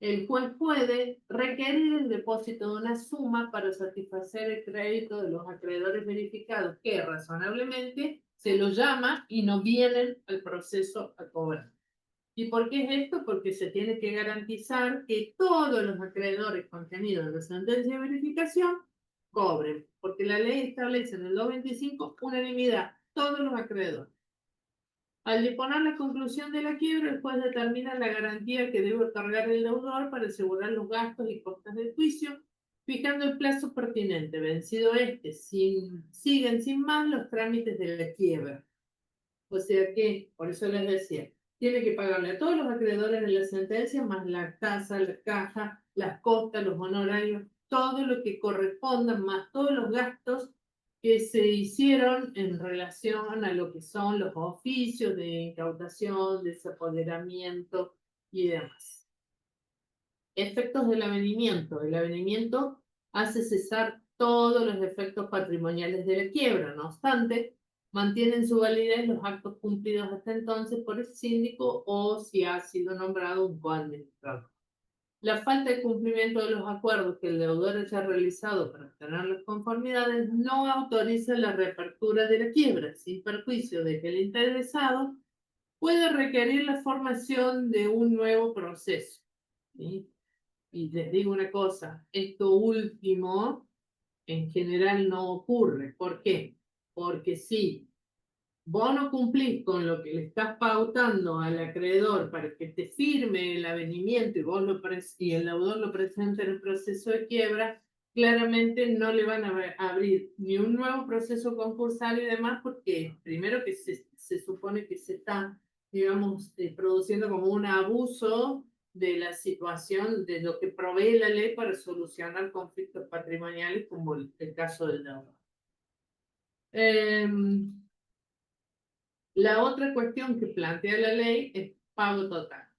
El juez puede requerir el depósito de una suma para satisfacer el crédito de los acreedores verificados que razonablemente se los llama y no vienen al proceso a cobrar. ¿Y por qué es esto? Porque se tiene que garantizar que todos los acreedores contenidos en la sentencia de verificación cobren, porque la ley establece en el 225 unanimidad, todos los acreedores. Al disponer la conclusión de la quiebra, el juez determina la garantía que debe otorgar el deudor para asegurar los gastos y costas del juicio, fijando el plazo pertinente. Vencido este, siguen sin más los trámites de la quiebra. O sea que, por eso les decía, tiene que pagarle a todos los acreedores de la sentencia, más la tasa, la caja, las costas, los honorarios, todo lo que corresponda, más todos los gastos que se hicieron en relación a lo que son los oficios de incautación, desapoderamiento y demás. Efectos del avenimiento. El avenimiento hace cesar todos los efectos patrimoniales de la quiebra. No obstante, mantienen su validez los actos cumplidos hasta entonces por el síndico o si ha sido nombrado un coadministrador. La falta de cumplimiento de los acuerdos que el deudor haya realizado para obtener las conformidades no autoriza la reapertura de la quiebra, sin perjuicio de que el interesado puede requerir la formación de un nuevo proceso. ¿Sí? Y les digo una cosa, esto último en general no ocurre. ¿Por qué? Porque si vos no cumplís con lo que le estás pautando al acreedor para que te firme el avenimiento y el deudor lo presente en el proceso de quiebra, claramente no le van a abrir ni un nuevo proceso concursal y demás, porque primero que se supone que se está, digamos, produciendo como un abuso de la situación, de lo que provee la ley para solucionar conflictos patrimoniales, como el caso del deudor. La otra cuestión que plantea la ley es pago total.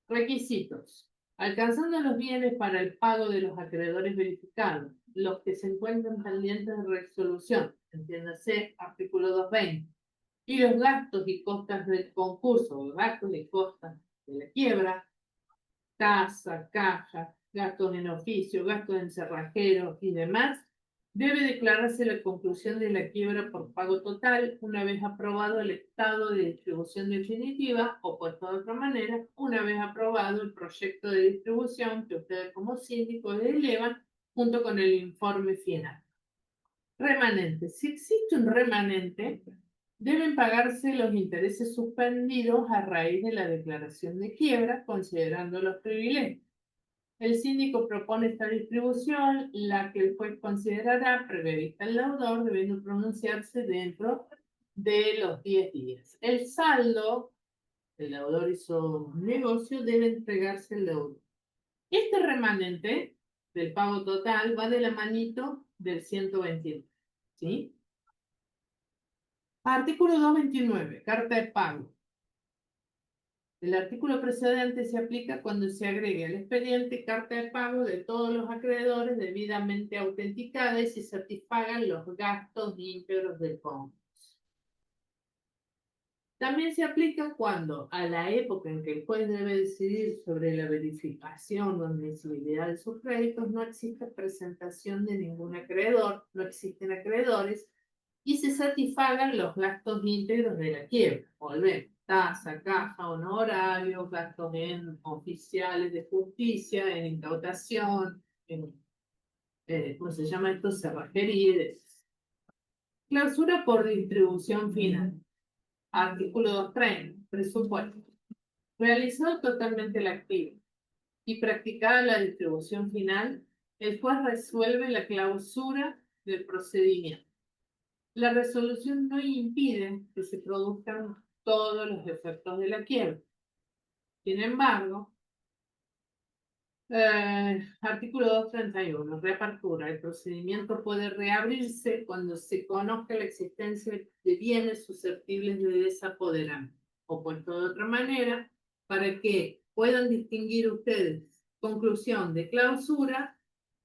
Requisitos. Alcanzando los bienes para el pago de los acreedores verificados, los que se encuentran pendientes de resolución, entiéndase, artículo 220, y los gastos y costas del concurso, los gastos y costas de la quiebra, tasa, caja, gastos en oficio, gastos en cerrajero y demás, Debe declararse la conclusión de la quiebra por pago total una vez aprobado el estado de distribución definitiva o, puesto de otra manera, una vez aprobado el proyecto de distribución que ustedes como síndicos elevan junto con el informe final. Remanente. Si existe un remanente, deben pagarse los intereses suspendidos a raíz de la declaración de quiebra, considerando los privilegios. El síndico propone esta distribución, la que el juez considerará previa vista al deudor, debiendo pronunciarse dentro de los 10 días. El saldo, el deudor hizo un negocio, debe entregarse al deudor. Este remanente del pago total va de la manito del 129, ¿sí? Artículo 229, carta de pago. El artículo precedente se aplica cuando se agregue al expediente carta de pago de todos los acreedores debidamente autenticada y se satisfagan los gastos íntegros del concurso. También se aplica cuando, a la época en que el juez debe decidir sobre la verificación o admisibilidad de sus créditos, no existe presentación de ningún acreedor, no existen acreedores, y se satisfagan los gastos íntegros de la quiebra. Volvemos. Tasa, caja, honorarios, gastos en oficiales de justicia, en incautación, en, ¿cómo se llama esto? Cerrajería. Clausura por distribución final. Artículo 230. Presupuesto. Realizado totalmente el activo y practicada la distribución final, el juez resuelve la clausura del procedimiento. La resolución no impide que se produzcan todos los efectos de la quiebra. Sin embargo, artículo 231, reapertura. El procedimiento puede reabrirse cuando se conozca la existencia de bienes susceptibles de desapoderamiento. O puesto de otra manera, para que puedan distinguir ustedes conclusión de clausura,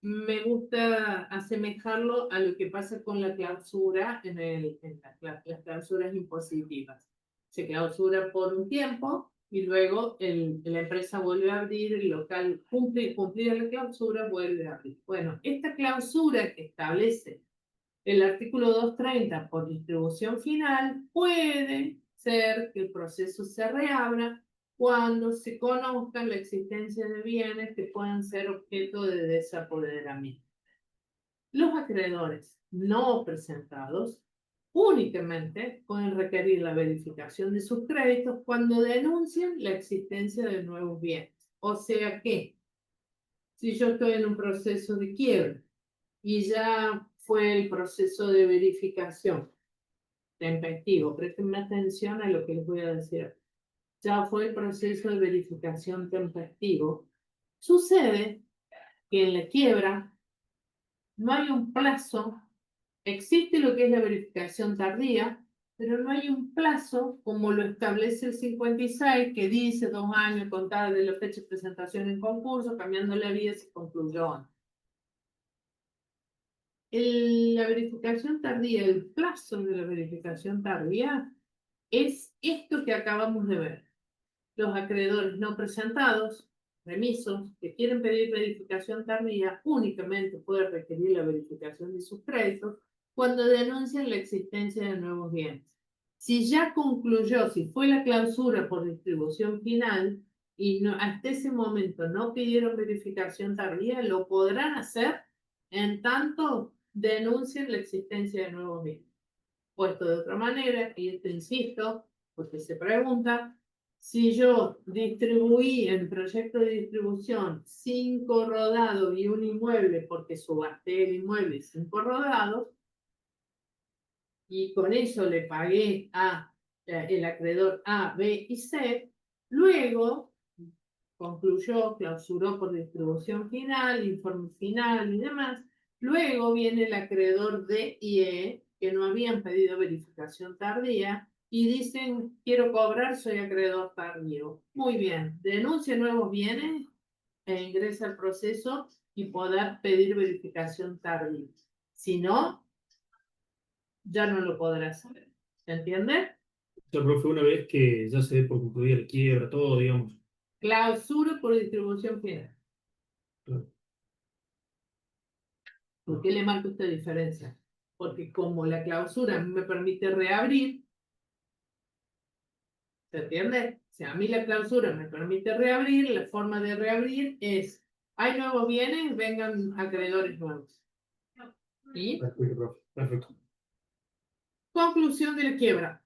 me gusta asemejarlo a lo que pasa con la clausura en las clausuras impositivas. Se clausura por un tiempo y luego la empresa vuelve a abrir, el local cumplida la clausura, vuelve a abrir. Bueno, esta clausura que establece el artículo 230 por distribución final puede ser que el proceso se reabra cuando se conozca la existencia de bienes que puedan ser objeto de desapoderamiento. Los acreedores no presentados únicamente pueden requerir la verificación de sus créditos cuando denuncien la existencia de nuevos bienes. O sea que, si yo estoy en un proceso de quiebra y ya fue el proceso de verificación tempestivo, préstenme atención a lo que les voy a decir. Ya fue el proceso de verificación tempestivo. Sucede que en la quiebra no hay un plazo. Existe lo que es la verificación tardía, pero no hay un plazo como lo establece el 56, que dice 2 años contados de la fecha de presentación en concurso, cambiando la vía si concluyó. La verificación tardía, el plazo de la verificación tardía, es esto que acabamos de ver. Los acreedores no presentados, remisos, que quieren pedir verificación tardía, únicamente pueden requerir la verificación de sus créditos cuando denuncian la existencia de nuevos bienes. Si ya concluyó, si fue la clausura por distribución final y no, hasta ese momento no pidieron verificación tardía, lo podrán hacer en tanto denuncien la existencia de nuevos bienes. Puesto de otra manera, y esto insisto, porque se pregunta, si yo distribuí en proyecto de distribución 5 rodados y un inmueble porque subasté el inmueble 5 rodados, y con eso le pagué a el acreedor A, B y C, luego concluyó, clausuró por distribución final, informe final y demás, luego viene el acreedor D y E, que no habían pedido verificación tardía, y dicen, quiero cobrar, soy acreedor tardío. Muy bien, denuncia nuevos bienes e ingresa al proceso y podrá pedir verificación tardía. Si no, ya no lo podrá hacer. ¿Se entiende? O sea, profe, una vez que ya se dé por concluida la quiebra, todo, digamos. Clausura por distribución final. Claro. ¿Por qué le marca usted diferencia? Porque como la clausura me permite reabrir, ¿se entiende? Si a mí la clausura me permite reabrir, la forma de reabrir es, hay nuevos bienes, vengan acreedores nuevos. ¿Y? Perfecto, profe. Perfecto. Conclusión de la quiebra.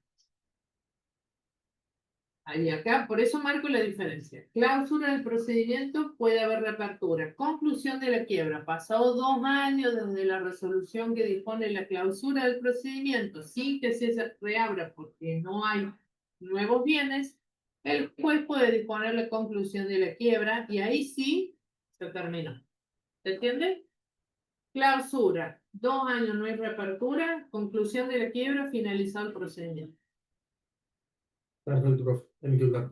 Ahí acá, por eso marco la diferencia. Clausura del procedimiento, puede haber reapertura. Conclusión de la quiebra. Pasado 2 años desde la resolución que dispone la clausura del procedimiento, sin que se reabra porque no hay nuevos bienes, el juez puede disponer la conclusión de la quiebra y ahí sí se terminó. ¿Se entiende? Clausura. 2 años no hay reapertura. Conclusión de la quiebra, finalizado el procedimiento. Perfecto, profe. En mi lugar.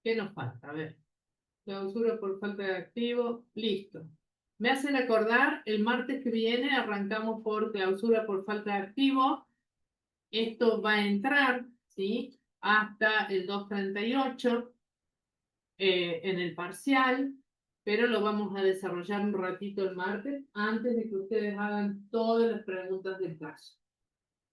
¿Qué nos falta? A ver. Clausura por falta de activo. Listo. Me hacen acordar, el martes que viene arrancamos por clausura por falta de activo. Esto va a entrar, ¿sí? Hasta el 238 en el parcial, pero lo vamos a desarrollar un ratito el martes antes de que ustedes hagan todas las preguntas del caso.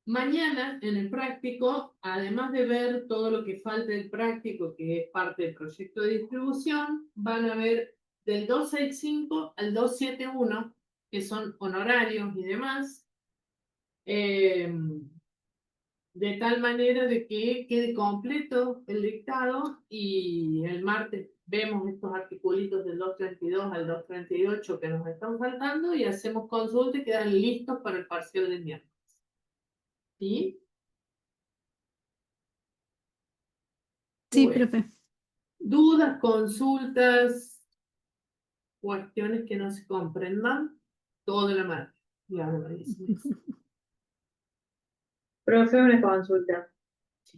Mañana, en el práctico, además de ver todo lo que falta del práctico, que es parte del proyecto de distribución, van a ver del 265 al 271, que son honorarios y demás, de tal manera de que quede completo el dictado y el martes vemos estos articulitos del 232 al 238 que nos están faltando y hacemos consulta y quedan listos para el parcial del miércoles. ¿Sí? Sí, Bueno, profe. dudas, consultas, cuestiones que no se comprendan, todo de la mano. Y ahora me dice, Profe, una consulta.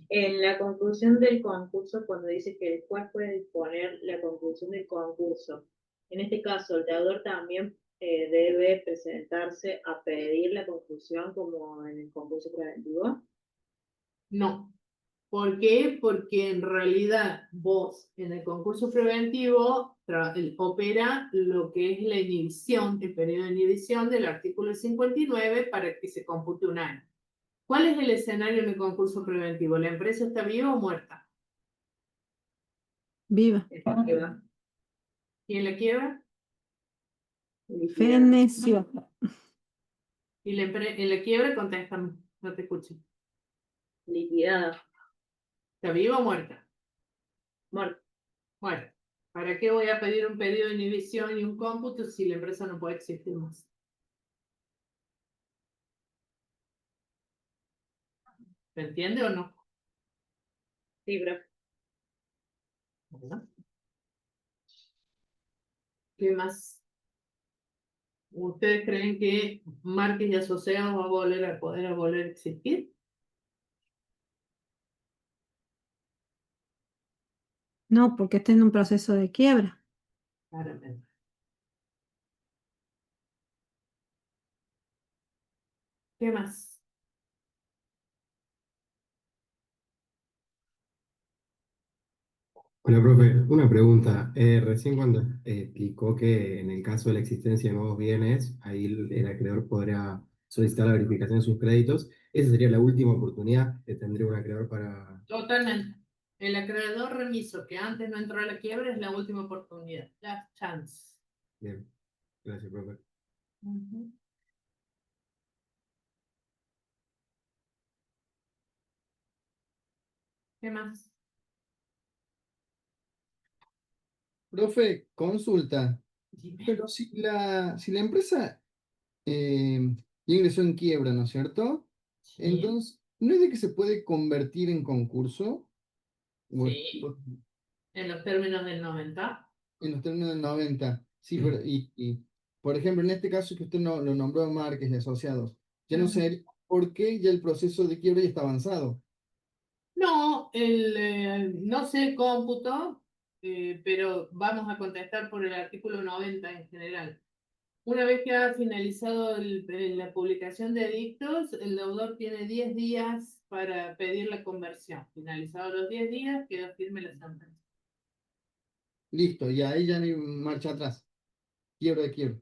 En la conclusión del concurso, cuando dice que el juez puede disponer la conclusión del concurso, en este caso el deudor también debe presentarse a pedir la conclusión como en el concurso preventivo. no. ¿Por qué? Porque en realidad vos en el concurso preventivo opera lo que es la inhibición, el periodo de inhibición del artículo 59 para que se compute un año. ¿Cuál es el escenario en el concurso preventivo? ¿La empresa está viva o muerta? Viva. Efectiva. ¿Y en la quiebra? Feneció. Y en la quiebra contestan, no te escucho. Liquidada. ¿Está viva o muerta? Muerta. Bueno, ¿para qué voy a pedir un pedido de inhibición y un cómputo si la empresa no puede existir más? ¿Se entiende o no? Sí, profe. Bueno. ¿Qué más? ¿Ustedes creen que Márquez y Asociados va a volver a existir? No, porque está en un proceso de quiebra. Claramente. ¿Qué más? Hola, profe, una pregunta. Recién cuando explicó que en el caso de la existencia de nuevos bienes, ahí el acreedor podrá solicitar la verificación de sus créditos. Esa sería la última oportunidad que tendría un acreedor para... Totalmente. El acreedor remiso que antes no entró a la quiebra es la última oportunidad. Last chance. Bien, gracias, profe. Ujú. ¿Qué más? Profe, consulta. Dime. Pero si la empresa ya ingresó en quiebra, ¿no es cierto? Sí. Entonces, ¿no es de que se puede convertir en concurso? O Sí. En los términos del 90. en los términos del 90. Sí, pero por ejemplo, en este caso que usted no, lo nombró a Márquez y Asociados, ya no sé por qué ya el proceso de quiebra ya está avanzado. No, no sé el cómputo, pero vamos a contestar por el artículo 90 en general. Una vez que ha finalizado la publicación de edictos, el deudor tiene 10 días para pedir la conversión. Finalizados los 10 días, queda firme la sentencia. Listo, y ahí ya no hay marcha atrás. Quiebra de quiebra.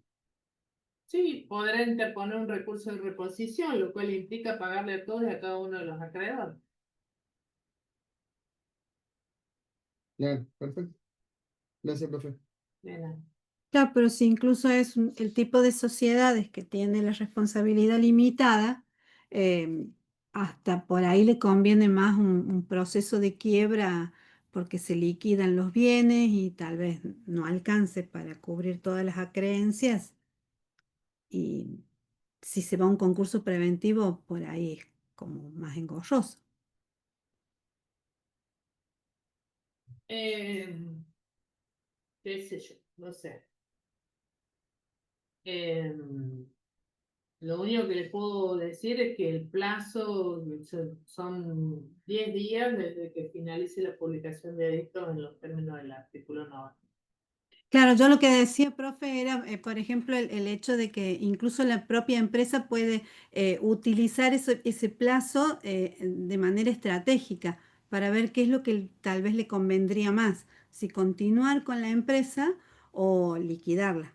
Sí, podrá interponer un recurso de reposición, lo cual implica pagarle a todos y a cada uno de los acreedores. Claro, perfecto. Gracias, profe. De nada. Claro, pero si incluso es el tipo de sociedades que tiene la responsabilidad limitada, eh, hasta por ahí le conviene más un proceso de quiebra porque se liquidan los bienes y tal vez no alcance para cubrir todas las acreencias. Y si se va a un concurso preventivo, por ahí es como más engorroso. Qué sé yo, no sé. Lo único que les puedo decir es que el plazo son 10 días desde que finalice la publicación de edictos en los términos del artículo 9. Claro, yo lo que decía, profe, era, por ejemplo, el hecho de que incluso la propia empresa puede utilizar ese plazo de manera estratégica para ver qué es lo que tal vez le convendría más, si continuar con la empresa o liquidarla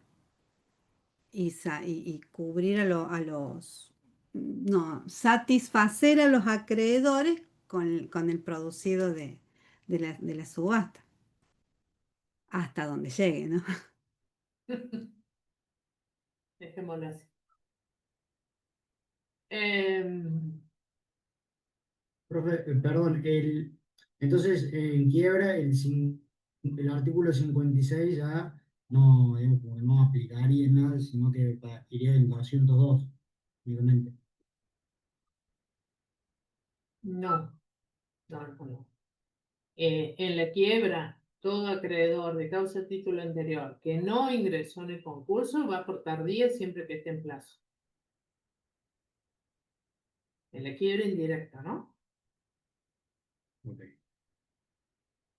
y cubrir a los, no, satisfacer a los acreedores con el producido de la subasta, hasta donde llegue, ¿no? Dejémoslo así. Em, Profe, perdón, entonces en quiebra el artículo 56 ya no, digamos, como que no aplicaría nada, sino que iría el 202 únicamente. no, no. En la quiebra, todo acreedor de causa título anterior que no ingresó en el concurso va por tardía siempre que esté en plazo. En la quiebra indirecta, ¿no? Ok.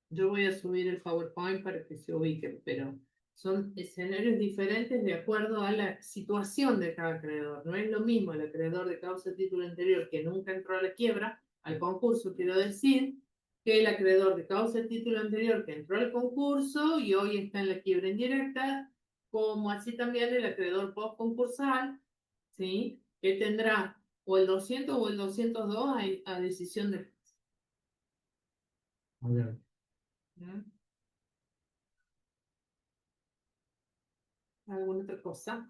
Yo voy a subir el PowerPoint para que se ubiquen, pero son escenarios diferentes de acuerdo a la situación de cada acreedor. No es lo mismo el acreedor de causa título anterior que nunca entró a la quiebra, al concurso, quiero decir, que el acreedor de causa título anterior que entró al concurso y hoy está en la quiebra indirecta, como así también el acreedor post concursal, ¿sí? Que tendrá o el 200 o el 202 a decisión de... A ver, ¿Mm? ¿Alguna otra cosa?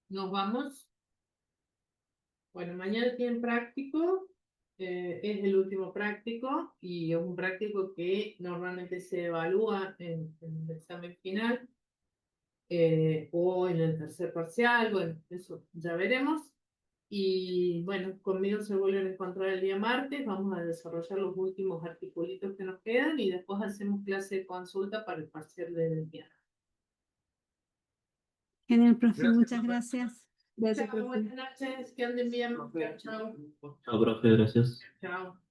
Nos vamos. Bueno, mañana tienen práctico, es el último práctico y es un práctico que normalmente se evalúa en el examen final o en el tercer parcial, bueno, eso ya veremos. Y bueno, conmigo se vuelven a encontrar el día martes, vamos a desarrollar los últimos articulitos que nos quedan y después hacemos clase de consulta para el parcial del día. Genial, profe, Gracias, muchas profe. gracias. Gracias, Chao, profe. buenas noches, que anden bien. Chao, chao. Chao, profe, gracias. Chao.